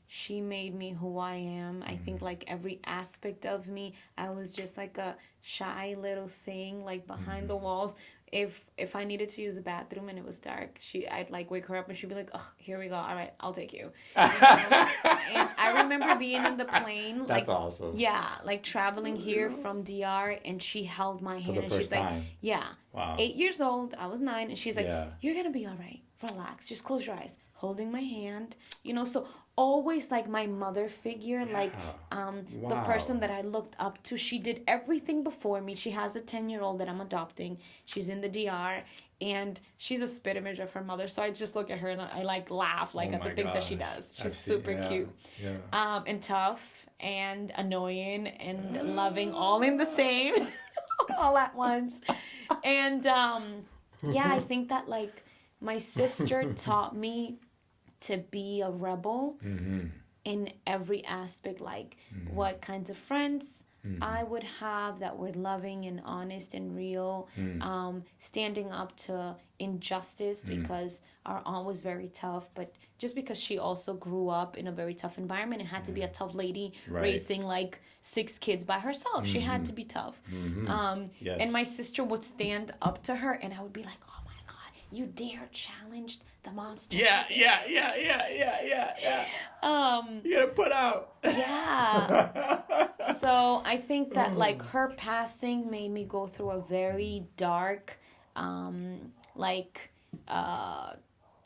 she made me who I am. I think like every aspect of me, I was just like a shy little thing, like behind the walls. If I needed to use the bathroom and it was dark, I'd like wake her up and she'd be like, "Oh, here we go. All right, I'll take you." You know? And I remember being in the plane. That's awesome. Yeah, like traveling here from DR, and she held my hand and she's like, "Yeah, wow. 8 years old. I was 9, and she's like, "You're gonna be all right. Relax. Just close your eyes." Holding my hand, you know. So always like my mother figure, like the person that I looked up to. She did everything before me. She has a 10-year-old that I'm adopting. She's in the DR, and she's a spit image of her mother. So I just look at her and I like laugh like at the things that she does. She's super cute, and tough and annoying and loving, all in the same, all at once. And I think that like my sister taught me to be a rebel in every aspect, like what kinds of friends I would have that were loving and honest and real, standing up to injustice because our aunt was very tough, but just because she also grew up in a very tough environment and had to be a tough lady raising like 6 kids by herself. She had to be tough. And my sister would stand up to her, and I would be like, oh my God, you dare challenge the monster. Yeah. You gotta put out. So I think that like her passing made me go through a very dark,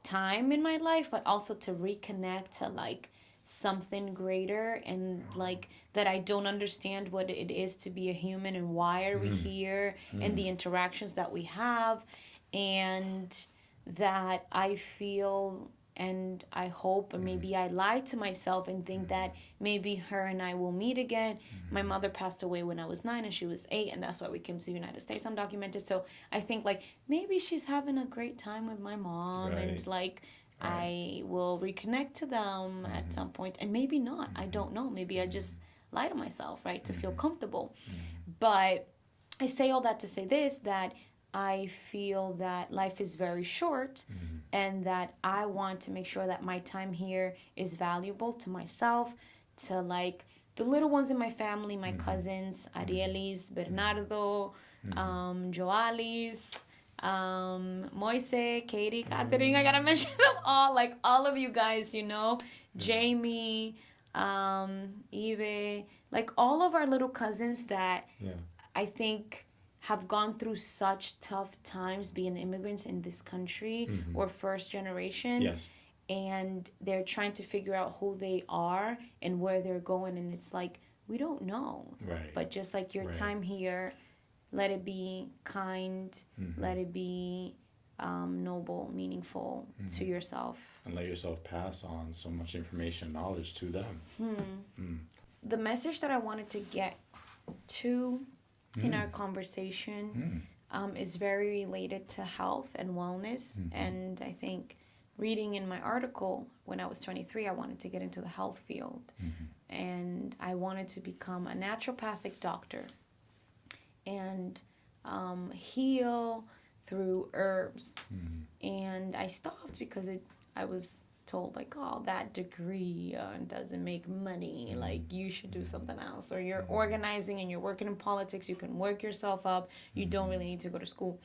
time in my life, but also to reconnect to like something greater, and like that I don't understand what it is to be a human and why are we here, and the interactions that we have, and that I feel and I hope, and maybe I lie to myself and think that maybe her and I will meet again. My mother passed away when I was 9 and she was 8, and that's why we came to the United States undocumented. So I think like maybe she's having a great time with my mom, and like I will reconnect to them at some point, and maybe not. I don't know. Maybe I just lie to myself, right, to feel comfortable. But I say all that to say this, that I feel that life is very short, and that I want to make sure that my time here is valuable to myself, to like the little ones in my family, my cousins, Arielis, Bernardo, Joalis, Moise, Katie, Catherine, I gotta mention them all, like all of you guys, you know, Jamie, Eve, like all of our little cousins that I think have gone through such tough times being immigrants in this country, or first generation, and they're trying to figure out who they are and where they're going, and it's like, we don't know, but just like your time here, let it be kind, let it be noble, meaningful to yourself. And let yourself pass on so much information and knowledge to them. The message that I wanted to get to in our conversation is very related to health and wellness. And I think reading in my article, when I was 23, I wanted to get into the health field. And I wanted to become a naturopathic doctor and heal through herbs. And I stopped because I was told like, oh, that degree doesn't make money, like you should do something else, or you're organizing and you're working in politics, you can work yourself up, you don't really need to go to school.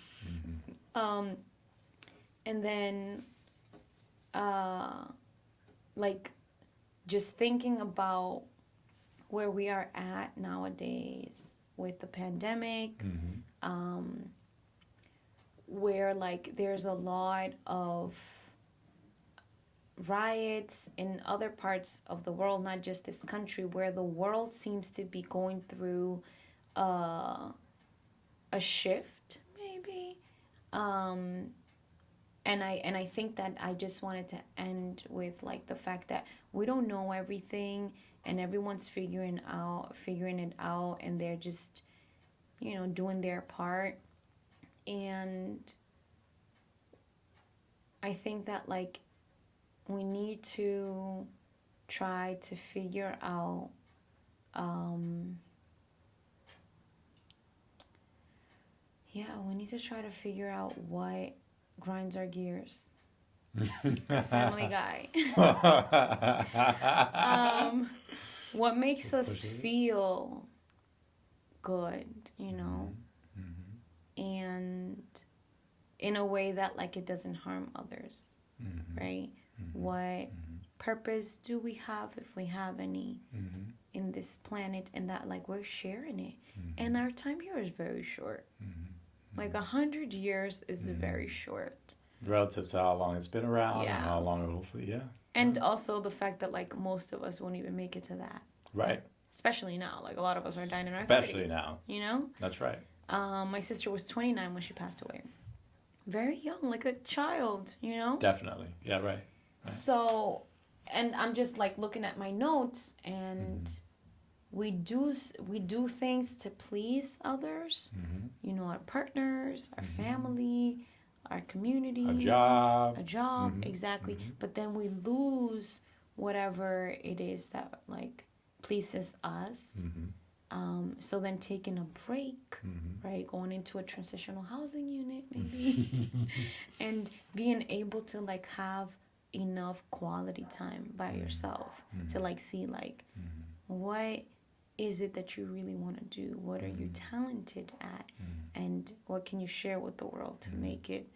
And then like just thinking about where we are at nowadays with the pandemic, where like there's a lot of riots in other parts of the world, not just this country, where the world seems to be going through a shift, maybe. And I think that I just wanted to end with like the fact that we don't know everything, and everyone's figuring it out, and they're just, you know, doing their part. And I think that like we need to try to figure out we need to try to figure out what grinds our gears. Family Guy. What makes us feel good, you know, and in a way that like it doesn't harm others, right? What purpose do we have, if we have any, in this planet, and that like we're sharing it, and our time here is very short. Like 100 years is very short relative to how long it's been around, and how long it hopefully, and also the fact that like most of us won't even make it to that, right? Especially now, like a lot of us are dying in our 30s. Especially now, you know. That's right. My sister was 29 when she passed away, very young, like a child, you know. Definitely, yeah, right. So, and I'm just like looking at my notes, and we do things to please others, you know, our partners, our family, our community, a job, exactly. But then we lose whatever it is that like pleases us. So then taking a break, right, going into a transitional housing unit maybe, and being able to like have enough quality time by yourself to like see like what is it that you really want to do, what are you talented at, and what can you share with the world to make it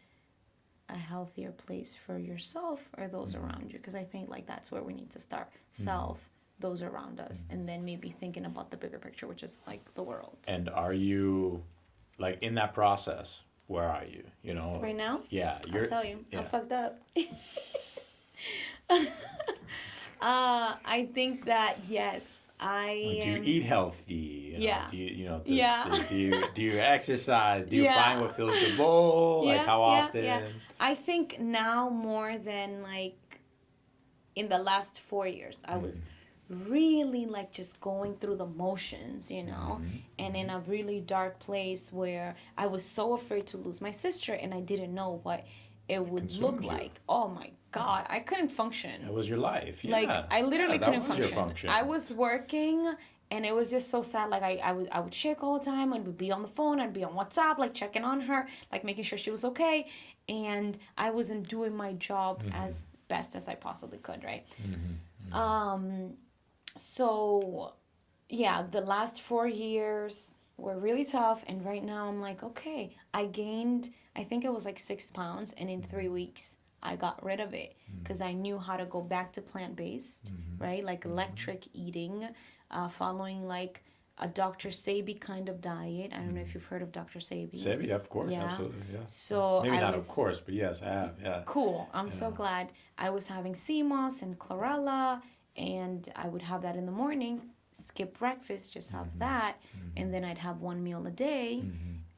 a healthier place for yourself or those around you. Because I think like that's where we need to start. Self, those around us, and then maybe thinking about the bigger picture, which is like the world. And are you like in that process, where are you? You know? Right now? Yeah. I'll tell you. Yeah. I'm fucked up. I think that, yes, I Do you eat healthy? You know, Yeah. Do you Yeah. do you exercise? Do you Yeah. find what fills the bowl? Like how often? Yeah. I think now more than like in the last 4 years, I was really like just going through the motions, you know, and in a really dark place where I was so afraid to lose my sister and I didn't know what it would Consumed look you. like. Oh my God, I couldn't function. That was your life. Yeah. Like I literally that couldn't was your function. I was working and it was just so sad. Like I would shake all the time. I would be on the phone. I'd be on WhatsApp, like checking on her, like making sure she was okay. And I wasn't doing my job as best as I possibly could, right? So yeah, the last 4 years were really tough. And right now I'm like, okay, I gained, I think it was like 6 pounds. And in 3 weeks, I got rid of it because I knew how to go back to plant-based, right? Like electric eating, following like a Dr. Sebi kind of diet. I don't know if you've heard of Dr. Sebi. Sebi, of course, Yeah. absolutely, yeah. So Maybe I not, was, of course, but yes, I have, yeah. Cool. I'm so glad. I was having sea moss and chlorella, and I would have that in the morning, skip breakfast, just have that, and then I'd have 1 meal a day,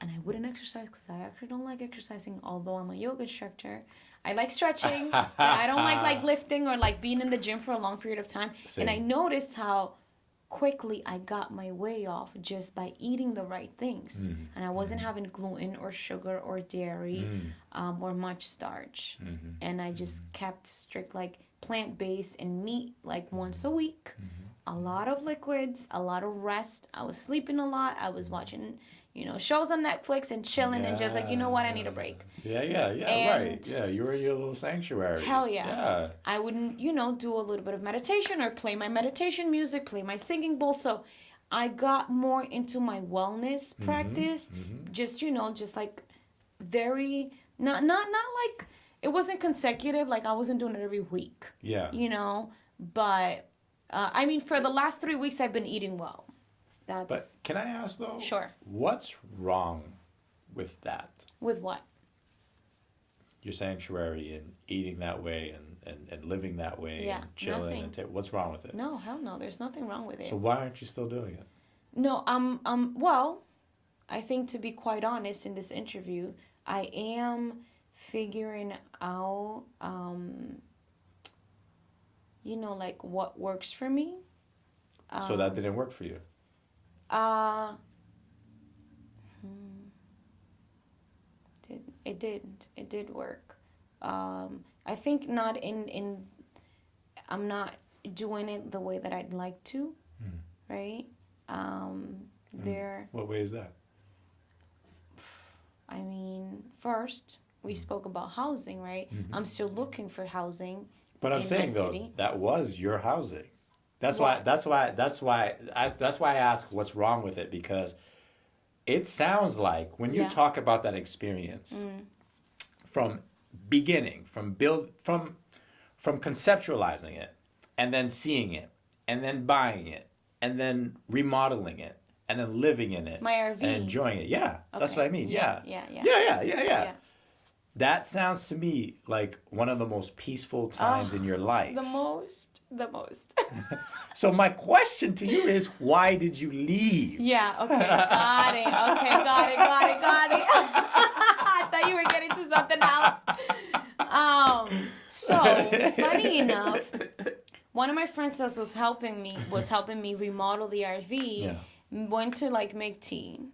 and I wouldn't exercise because I actually don't like exercising, although I'm a yoga instructor. I like stretching, but I don't like lifting or like being in the gym for a long period of time. Same. And I noticed how quickly I got my way off just by eating the right things. And I wasn't having gluten or sugar or dairy or much starch. And I just kept strict like plant-based and meat like once a week. A lot of liquids, a lot of rest. I was sleeping a lot. I was watching, you know, shows on Netflix and chilling and just like, you know what, I need a break. Yeah, And- right. Yeah, you were in your little sanctuary. Hell yeah. Yeah. I wouldn't, you know, do a little bit of meditation or play my meditation music, play my singing bowl. So I got more into my wellness practice. Just, you know, just like very, not like, it wasn't consecutive. Like I wasn't doing it every week, Yeah. you know, but I mean, for the last 3 weeks, I've been eating well. That's But can I ask though? Sure. What's wrong with that? With what? Your sanctuary and eating that way and living that way Yeah, and chilling nothing. and what's wrong with it? No, hell no. There's nothing wrong with it. So why aren't you still doing it? No, well, I think to be quite honest in this interview, I am figuring out, you know, like what works for me. So that didn't work for you. It did work. I think not in I'm not doing it the way that I'd like to, right? There, What way is that? I mean, first we spoke about housing, right? I'm still looking for housing. But I'm in saying my though, city. that was your housing. That's What? why I ask what's wrong with it, because it sounds like when you Yeah. talk about that experience from beginning, from conceptualizing it and then seeing it and then buying it and then remodeling it and then living in it My RV. and enjoying it. Yeah, that's Okay. what I mean. Yeah. Yeah. Yeah. That sounds to me like one of the most peaceful times in your life. The most. So my question to you is, why did you leave? Yeah, okay, got it. Okay, got it. I thought you were getting to something else. So funny enough, one of my friends that was helping me remodel the RV. Yeah. Went to like make tea.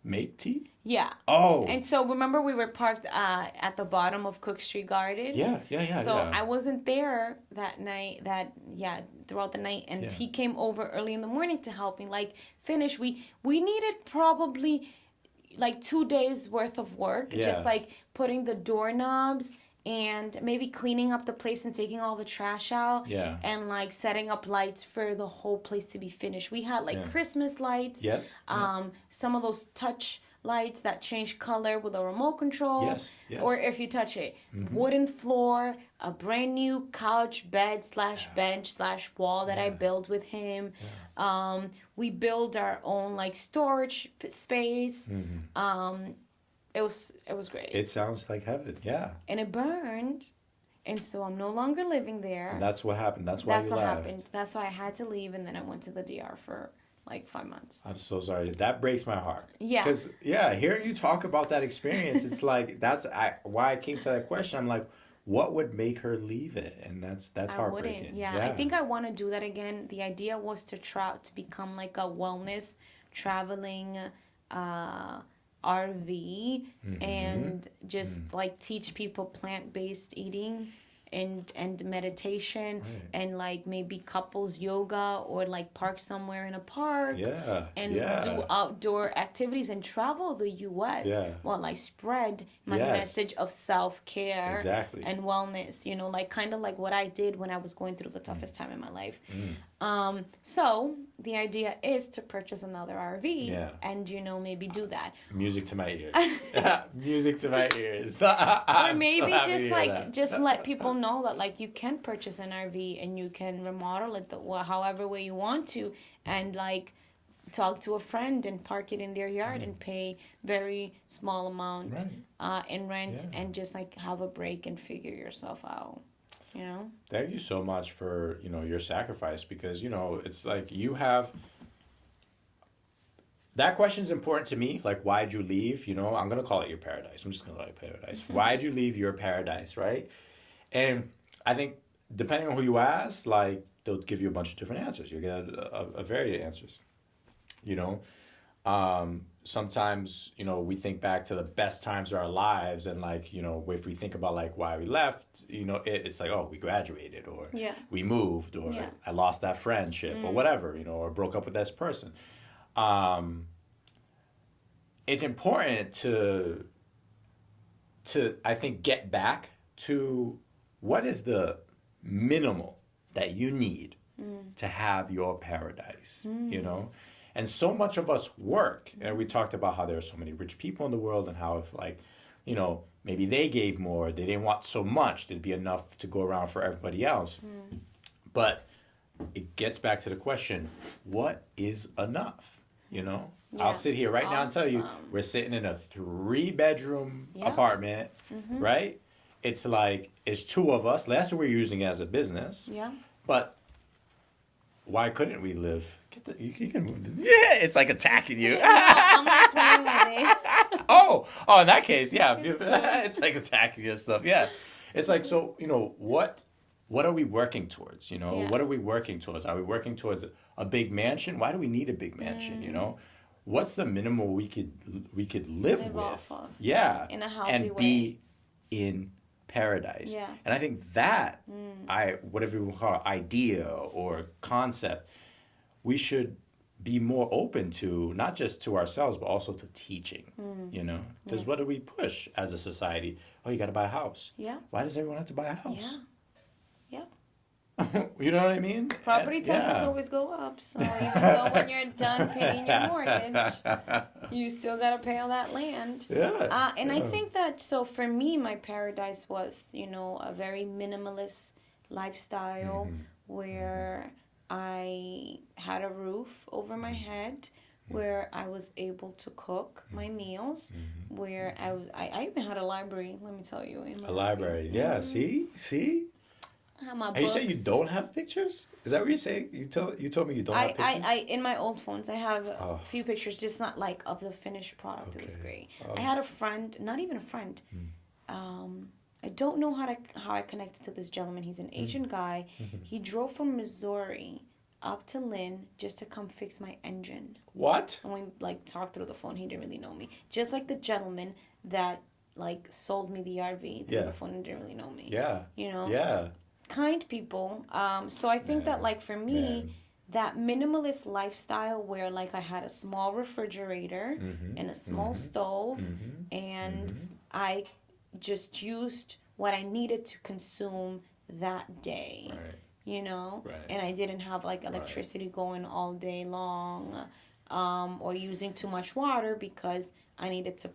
Make tea? Yeah. Oh. And so remember we were parked at the bottom of Cook Street Garden. Yeah. So yeah. I wasn't there that night, throughout the night. And he came over early in the morning to help me, like, finish. We needed probably, like, 2 days worth of work. Yeah. Just, like, putting the doorknobs and maybe cleaning up the place and taking all the trash out. Yeah. And, like, setting up lights for the whole place to be finished. We had, like, Christmas lights. Yep. Some of those touch lights that change color with a remote control. Yes. Or if you touch it. Wooden floor, a brand new couch, bed / bench / wall that I built with him. We built our own like storage space. It was great. It sounds like heaven. Yeah. And it burned, and so I'm no longer living there. And that's what happened. That's why you left. Happened. That's why I had to leave, and then I went to the DR for like 5 months. I'm so sorry. That breaks my heart. Yeah. Because hearing you talk about that experience, it's like why I came to that question. I'm like, what would make her leave it? And that's heartbreaking. Yeah, I think I want to do that again. The idea was to become like a wellness traveling RV and just like teach people plant-based eating and meditation and like maybe couples yoga or like park somewhere in a park and do outdoor activities and travel the US while I spread my message of self-care and wellness, you know, like kind of like what I did when I was going through the toughest time in my life. So the idea is to purchase another RV and, you know, maybe do that. Music to my ears. Music to my ears. Or maybe just let people know that like you can purchase an RV and you can remodel it however way you want to, and like talk to a friend and park it in their yard and pay very small amount in rent and just like have a break and figure yourself out. You know? Thank you so much for, you know, your sacrifice, because, you know, it's like you have... That question is important to me. Like, why'd you leave? You know, I'm going to call it your paradise. I'm just going to call it paradise. Why'd you leave your paradise, right? And I think depending on who you ask, like, they'll give you a bunch of different answers. You get a variety of answers, you know? Sometimes, you know, we think back to the best times of our lives, and like, you know, if we think about like why we left, you know, it's like, oh, we graduated, or we moved, or I lost that friendship, or whatever, you know, or broke up with this person. It's important to I think get back to what is the minimal that you need to have your paradise, you know? And so much of us work, and we talked about how there are so many rich people in the world, and how if like, you know, maybe they gave more, they didn't want so much, there'd be enough to go around for everybody else. But it gets back to the question, what is enough, you know? I'll sit here right now and tell you, we're sitting in a 3-bedroom apartment, right? It's like, it's 2 of us. Last year we were using it as a business. Yeah. But why couldn't we live? You can move. It's like attacking you. I'm not playing with it. Oh, in that case, yeah. It's like attacking you and stuff. Yeah. It's like, so, you know, what are we working towards? You know, what are we working towards? Are we working towards a big mansion? Why do we need a big mansion? You know, what's the minimum we could live with? Off of. Yeah. In a healthy and way. Be in paradise. Yeah. And I think that whatever we call it, idea or concept, we should be more open to, not just to ourselves, but also to teaching, you know? Because what do we push as a society? Oh, you got to buy a house. Yeah. Why does everyone have to buy a house? Yeah. You know what I mean? Property taxes always go up, so even though when you're done paying your mortgage, you still got to pay all that land. Yeah. And I think that, so for me, my paradise was, you know, a very minimalist lifestyle where I had a roof over my head, where I was able to cook my meals, where I even had a library, let me tell you. A library, yeah. See? Are you saying you don't have pictures? Is that what you're saying? You told me you don't have pictures? I in my old phones, I have a few pictures, just not like of the finished product. Okay. It was great. I had a friend, not even a friend. I don't know how I connected to this gentleman. He's an Asian guy. He drove from Missouri up to Lynn just to come fix my engine. What? And we like talked through the phone. He didn't really know me. Just like the gentleman that like sold me the RV through the phone and didn't really know me. Yeah. You know? Yeah. Kind people. So I think that like for me, that minimalist lifestyle where like I had a small refrigerator and a small stove and I just used what I needed to consume that day. Right. You know? Right. And I didn't have like electricity going all day long or using too much water because I needed to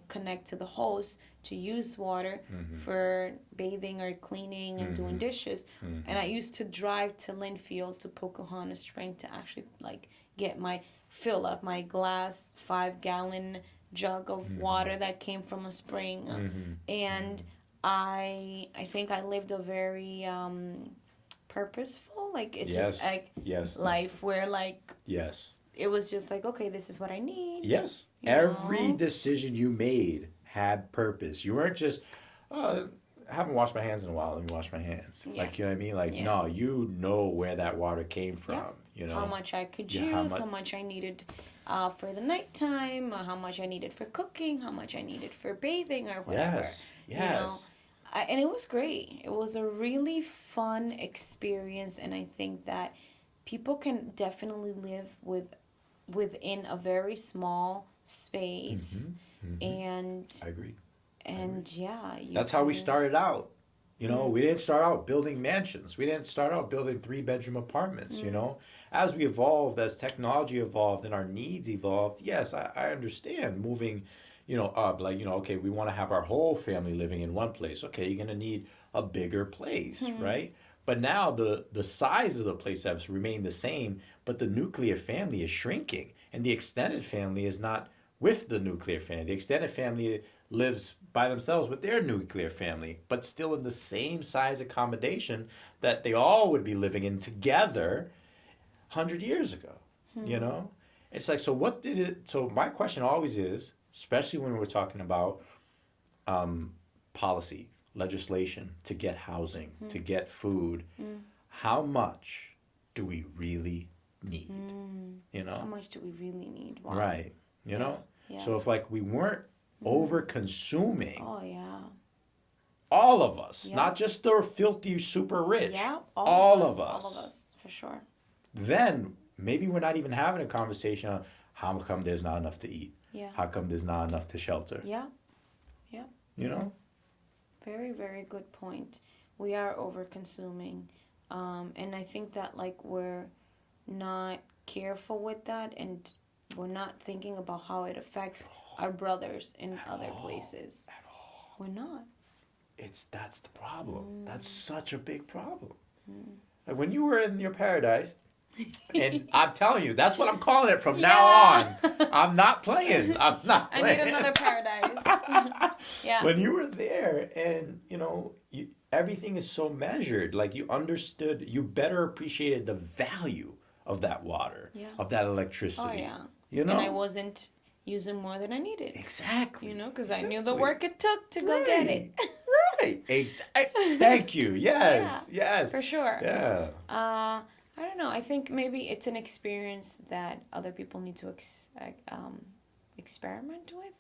connect to the hose to use water for bathing or cleaning and doing dishes. And I used to drive to Linfield to Pocahontas Spring to actually like get my fill up my glass 5-gallon jug of water that came from a spring. And I think I lived a very purposeful, like, it's just like life where, like, it was just like, okay, this is what I need. Yes. Every decision you made had purpose. You weren't just, I haven't washed my hands in a while, let me wash my hands. Like, you know what I mean? Like, no, you know where that water came from. You know? How much I could use, how much I needed for the nighttime, how much I needed for cooking, how much I needed for bathing or whatever. Yes. You know? And it was great. It was a really fun experience, and I think that people can definitely live within a very small space. And I agree. And that's how we started out. You know, we didn't start out building mansions. We didn't start out building 3-bedroom apartments, you know. As we evolved, as technology evolved and our needs evolved, yes, I understand moving, you know, up. Like, you know, okay, we want to have our whole family living in one place. Okay, you're going to need a bigger place, right? But now the size of the place has remained the same, but the nuclear family is shrinking. And the extended family is not with the nuclear family. The extended family lives by themselves with their nuclear family, but still in the same size accommodation that they all would be living in together 100 years ago, you know? It's like, so my question always is, especially when we're talking about policy, legislation, to get housing, to get food, how much do we really need? You know? How much do we really need? Wow. Right. You know? So if, like, we weren't over consuming, all of us, not just the filthy super rich, all of us, for sure. Then maybe we're not even having a conversation on how come there's not enough to eat, how come there's not enough to shelter. You know? Very, very good point. We are over consuming, and I think that, like, we're not careful with that, and we're not thinking about how it affects our brothers in other places. At all. We're not. That's the problem. That's such a big problem. Like, when you were in your paradise, and I'm telling you, that's what I'm calling it from now on. I'm not playing. I need another paradise. When you were there, and, you know, everything is so measured. Like, you understood, you better appreciated the value of that water, of that electricity. You know? And I wasn't using more than I needed. Exactly. You know, because I knew the work it took to go get it. Thank you. Yes. For sure. Yeah. I don't know. I think maybe it's an experience that other people need to experiment with.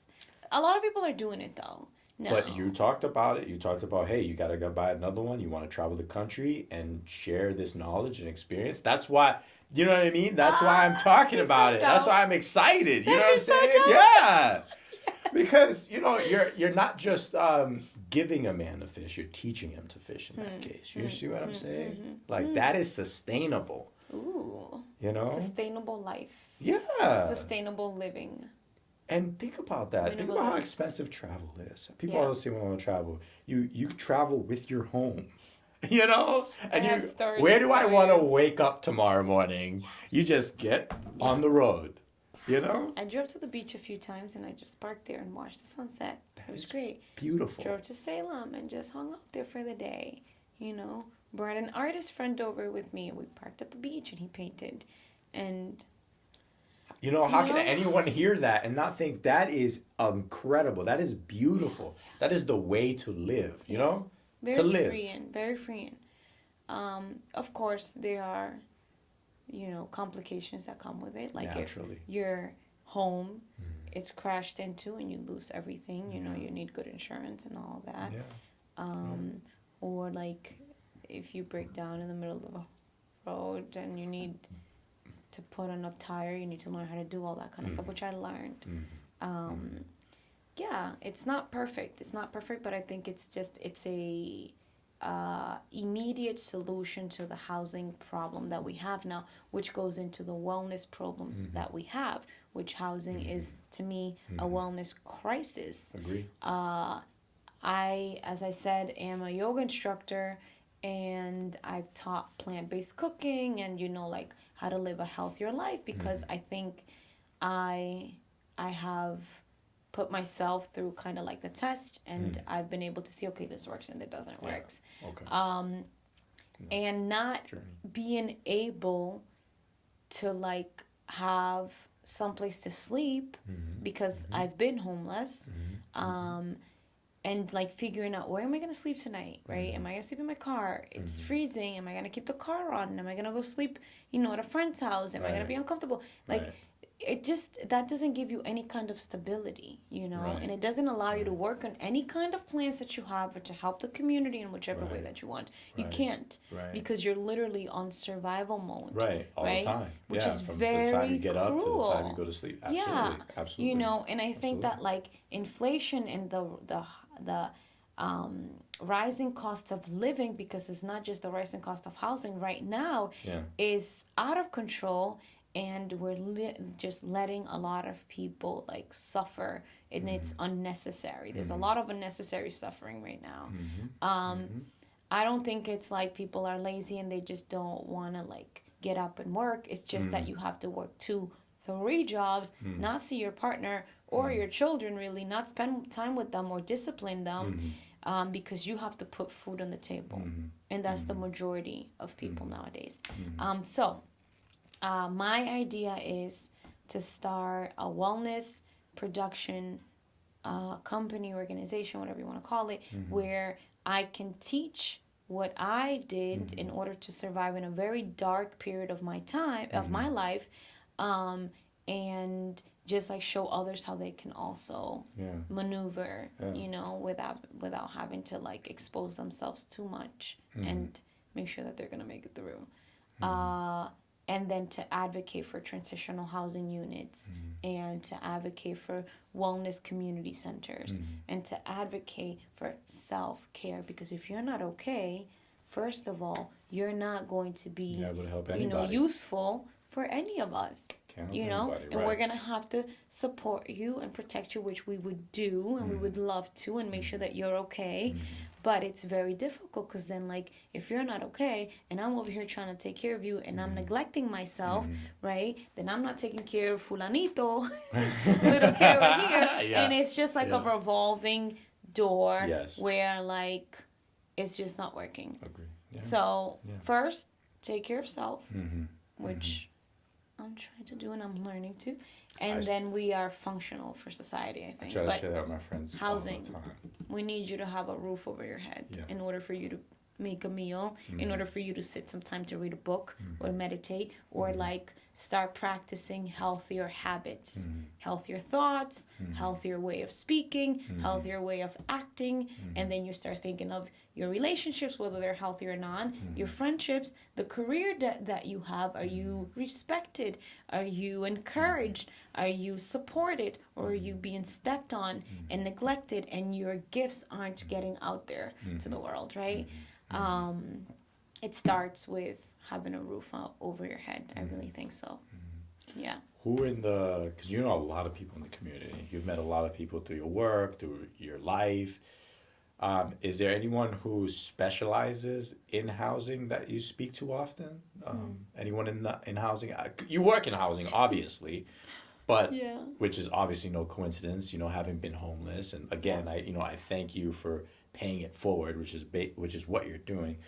A lot of people are doing it, though. No. But you talked about it. You talked about, hey, you got to go buy another one. You want to travel the country and share this knowledge and experience. That's why, you know what I mean? That's why I'm talking about it. That's why I'm excited. You know what I'm saying? Yeah. Because, you know, you're not just giving a man a fish. You're teaching him to fish in that case. You see what I'm saying? Like, that is sustainable. Ooh. You know? Sustainable life. Yeah. Sustainable living. And think about that. Think about how expensive travel is. People always say when I want to travel, you travel with your home. You know? And where do I want to wake up tomorrow morning? Yes. You just get on the road. You know? I drove to the beach a few times and I just parked there and watched the sunset. It was great. Beautiful. Drove to Salem and just hung out there for the day. You know? Brought an artist friend over with me and we parked at the beach and he painted. And you know, how can anyone hear that and not think that is incredible? That is beautiful. That is the way to live, you know? Very to live. Very freeing. Of course, there are, you know, complications that come with it. Like naturally. If your home, it's crashed into and you lose everything, you know, you need good insurance and all that. Or like if you break down in the middle of a road and you need to put on a tire, you need to learn how to do all that kind of stuff, which I learned. Yeah, it's not perfect. It's not perfect, but I think it's a immediate solution to the housing problem that we have now, which goes into the wellness problem that we have, which housing is, to me, a wellness crisis. Agree. I, as I said, am a yoga instructor, and I've taught plant-based cooking and, you know, like how to live a healthier life, because I think I have put myself through kind of like the test, and I've been able to see, okay, this works and it doesn't work. Okay. And not being able to like have someplace to sleep because I've been homeless. And like figuring out, where am I going to sleep tonight, right? Am I going to sleep in my car? It's freezing. Am I going to keep the car on? Am I going to go sleep, at a friend's house? Am I going to be uncomfortable? Like, it just, that doesn't give you any kind of stability, and it doesn't allow you to work on any kind of plans that you have or to help the community in whichever way that you want. You can't, because you're literally on survival mode. All the time. Which is from very the time you get cruel. up to the time you go to sleep. Absolutely. Absolutely. And I think that like inflation and the rising cost of living, because it's not just the rising cost of housing right now, is out of control, and we're just letting a lot of people like suffer, and it's unnecessary. There's a lot of unnecessary suffering right now. I don't think it's like people are lazy and they just don't want to like get up and work. It's just that you have to work 2-3 jobs, not see your partner or your children, really, not spend time with them or discipline them, because you have to put food on the table. And that's the majority of people nowadays. So my idea is to start a wellness production company, organization, whatever you want to call it, where I can teach what I did in order to survive in a very dark period of my time, of my life, and just like show others how they can also maneuver, without having to like expose themselves too much, and make sure that they're gonna make it through. And then to advocate for transitional housing units, and to advocate for wellness community centers, and to advocate for self-care, because if you're not okay, first of all, you're not going to be able to help anybody. Useful for any of us. Anybody, and we're gonna have to support you and protect you, which we would do, and we would love to, and make sure that you're okay. But it's very difficult, because then, like, if you're not okay, and I'm over here trying to take care of you, and I'm neglecting myself, right? Then I'm not taking care of fulanito, little kid over here, and it's just like a revolving door where, like, it's just not working. Agree. So first, take care of self, which I'm trying to do and I'm learning to. And then we are functional for society, I think. I try to share that with my friends housing, all the time. We need you to have a roof over your head in order for you to make a meal, in order for you to sit some time to read a book or meditate, or like start practicing healthier habits, healthier thoughts, healthier way of speaking, healthier way of acting, and then you start thinking of your relationships, whether they're healthy or not, your friendships, the career that you have. Are you respected? Are you encouraged? Are you supported? Or are you being stepped on and neglected, and your gifts aren't getting out there to the world, right? It starts with having a roof over your head. I really think so. Yeah. Who because you know a lot of people in the community. You've met a lot of people through your work, through your life. Is there anyone who specializes in housing that you speak to often? Anyone in housing? You work in housing, obviously, but which is obviously no coincidence. Having been homeless, and again, I thank you for paying it forward, which is what you're doing.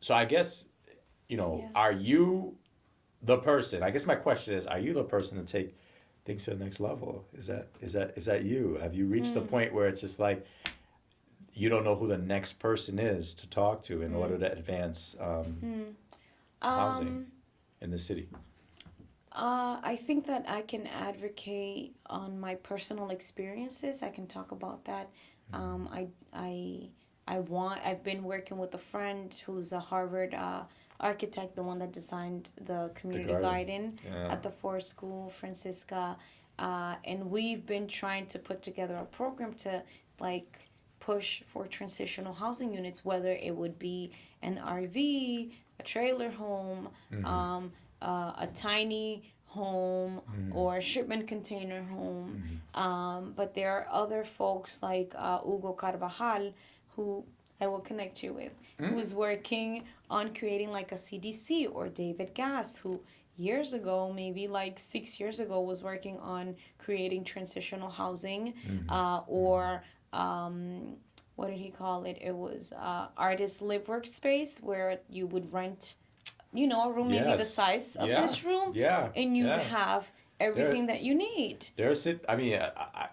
So I guess, are you the person? I guess my question is, are you the person to take things to the next level? Is that you? Have you reached the point where it's just like you don't know who the next person is to talk to in order to advance housing in the city? I think that I can advocate on my personal experiences. I can talk about that. I've been working with a friend who's a Harvard architect, the one that designed the community garden at the Ford School, Francisca, and we've been trying to put together a program to like push for transitional housing units, whether it would be an RV, a trailer home, a tiny home, or a shipment container home. But there are other folks like Hugo Carvajal, who I will connect you with, who's working on creating like a CDC, or David Gass, who years ago, maybe like 6 years ago, was working on creating transitional housing, or what did he call it? It was artist live workspace, where you would rent, a room maybe the size of this room, and you'd have everything that you need. There's I mean,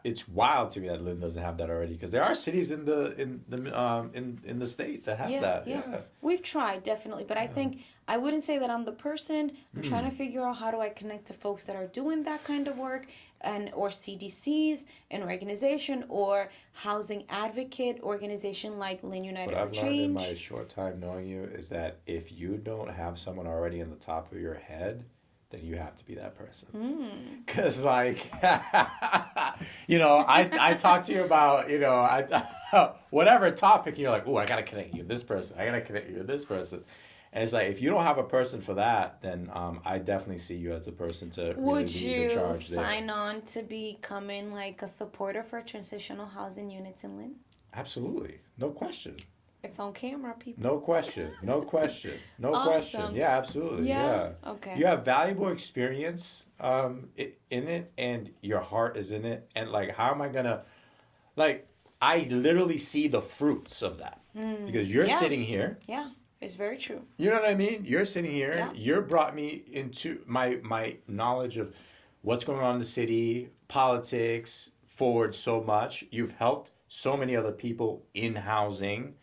it's wild to me that Lynn doesn't have that already, because there are cities in the state that have that. Yeah, we've tried, definitely, but I think I wouldn't say that I'm the person. I'm trying to figure out how do I connect to folks that are doing that kind of work, or CDCs, an organization, or housing advocate organization like Lynn United for Change. What I've learned in my short time knowing you is that if you don't have someone already in the top of your head, then you have to be that person. Because, like, I talk to you about, whatever topic, and you're like, oh, I got to connect you with this person. I got to connect you with this person. And it's like, if you don't have a person for that, then I definitely see you as the person to really lead the charge there. Would you sign on to becoming, like, a supporter for transitional housing units in Lynn? Absolutely. No question. It's on camera, people. No question. No question. No question. Yeah, absolutely. Yeah. Okay. You have valuable experience in it, and your heart is in it. And, like, how am I going to... Like, I literally see the fruits of that. Because you're sitting here. Yeah, it's very true. You know what I mean? You're sitting here. Yeah. You're brought me into my knowledge of what's going on in the city, politics, forward so much. You've helped so many other people in housing.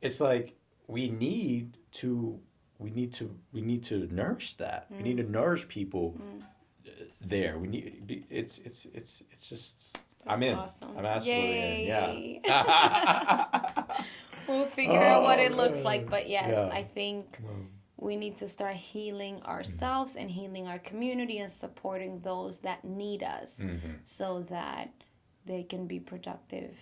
It's like we need to nourish that. We need to nourish people there. We need it's just I'm in. Awesome. I'm absolutely Yay. in. Yeah. We'll figure out what it looks like, but yes, I think we need to start healing ourselves and healing our community and supporting those that need us, so that they can be productive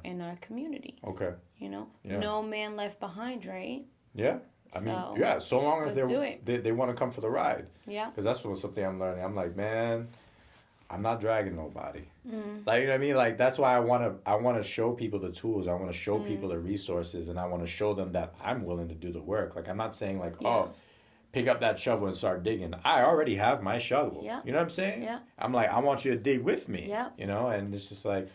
in our community. Okay. No man left behind, right? Yeah. I mean, so long as they want to come for the ride. Yeah. Because that's something I'm learning. I'm like, man, I'm not dragging nobody. Like, you know what I mean? Like, that's why I want to show people the tools. I want to show people the resources, and I want to show them that I'm willing to do the work. Like, I'm not saying like, pick up that shovel and start digging. I already have my shovel. Yeah. You know what I'm saying? Yeah. I'm like, I want you to dig with me. Yeah. And it's just like,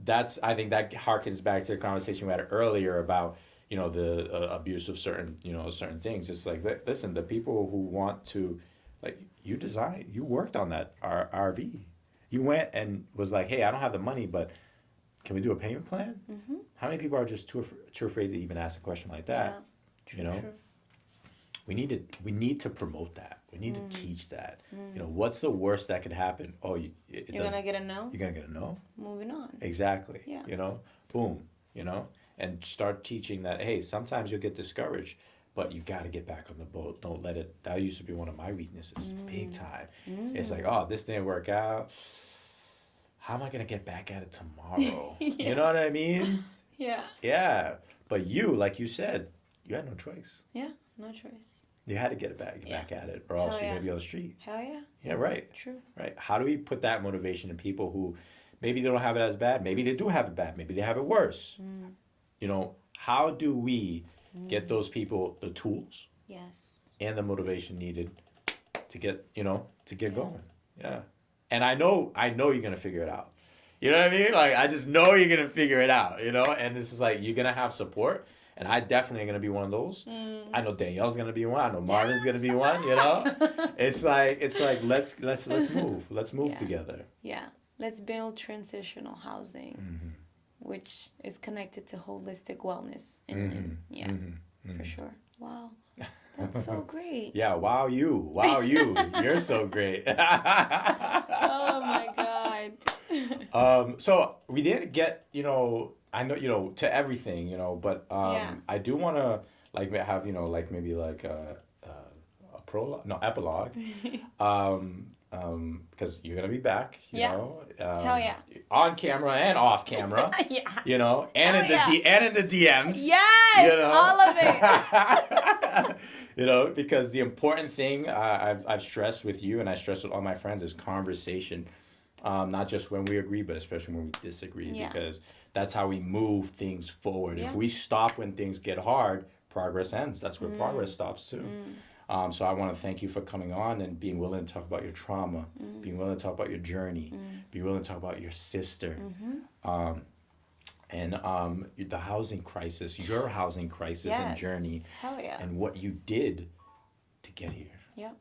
I think that harkens back to the conversation we had earlier about, the abuse of certain things. It's like, listen, the people who want to, like, you worked on that RV. You went and was like, hey, I don't have the money, but can we do a payment plan? How many people are just too afraid to even ask a question like that? Yeah. True. We need to promote that. We need to teach that. What's the worst that could happen? Oh, you're gonna get a no. You're gonna get a no. Moving on. Exactly. Yeah. Boom. And start teaching that. Hey, sometimes you'll get discouraged, but you got to get back on the boat. Don't let it. That used to be one of my weaknesses, big time. It's like, oh, this didn't work out. How am I gonna get back at it tomorrow? You know what I mean? Yeah. Yeah. But you, like you said, you had no choice. Yeah. No choice. You had to get back at it, or else you're going to be on the street. Hell yeah. Yeah, right. True. Right. How do we put that motivation in people who maybe they don't have it as bad, maybe they do have it bad, maybe they have it worse? How do we get those people the tools? Yes. And the motivation needed to get, going? Yeah. And I know you're going to figure it out. You know what I mean? Like, I just know you're going to figure it out, And this is like, you're going to have support. And I definitely am going to be one of those. I know Danielle's going to be one. I know Marvin's going to be one, It's like let's move. Let's move together. Yeah. Let's build transitional housing, which is connected to holistic wellness. For sure. Wow. That's so great. Yeah, wow you. You're so great. Oh my God. So we didn't get, I know, to everything, but I do want to have, maybe a prologue, no, epilogue, because you're going to be back, you know, Hell yeah. on camera and off camera, and in the DMs. Yes, all of it. Because the important thing I've stressed with you, and I stress with all my friends, is conversation. Not just when we agree, but especially when we disagree, because that's how we move things forward. If we stop when things get hard, progress ends. That's where progress stops too. So I want to thank you for coming on and being willing to talk about your trauma, being willing to talk about your journey, being willing to talk about your sister, and the housing crisis, your housing crisis and journey, Hell yeah. and what you did to get here. Yep.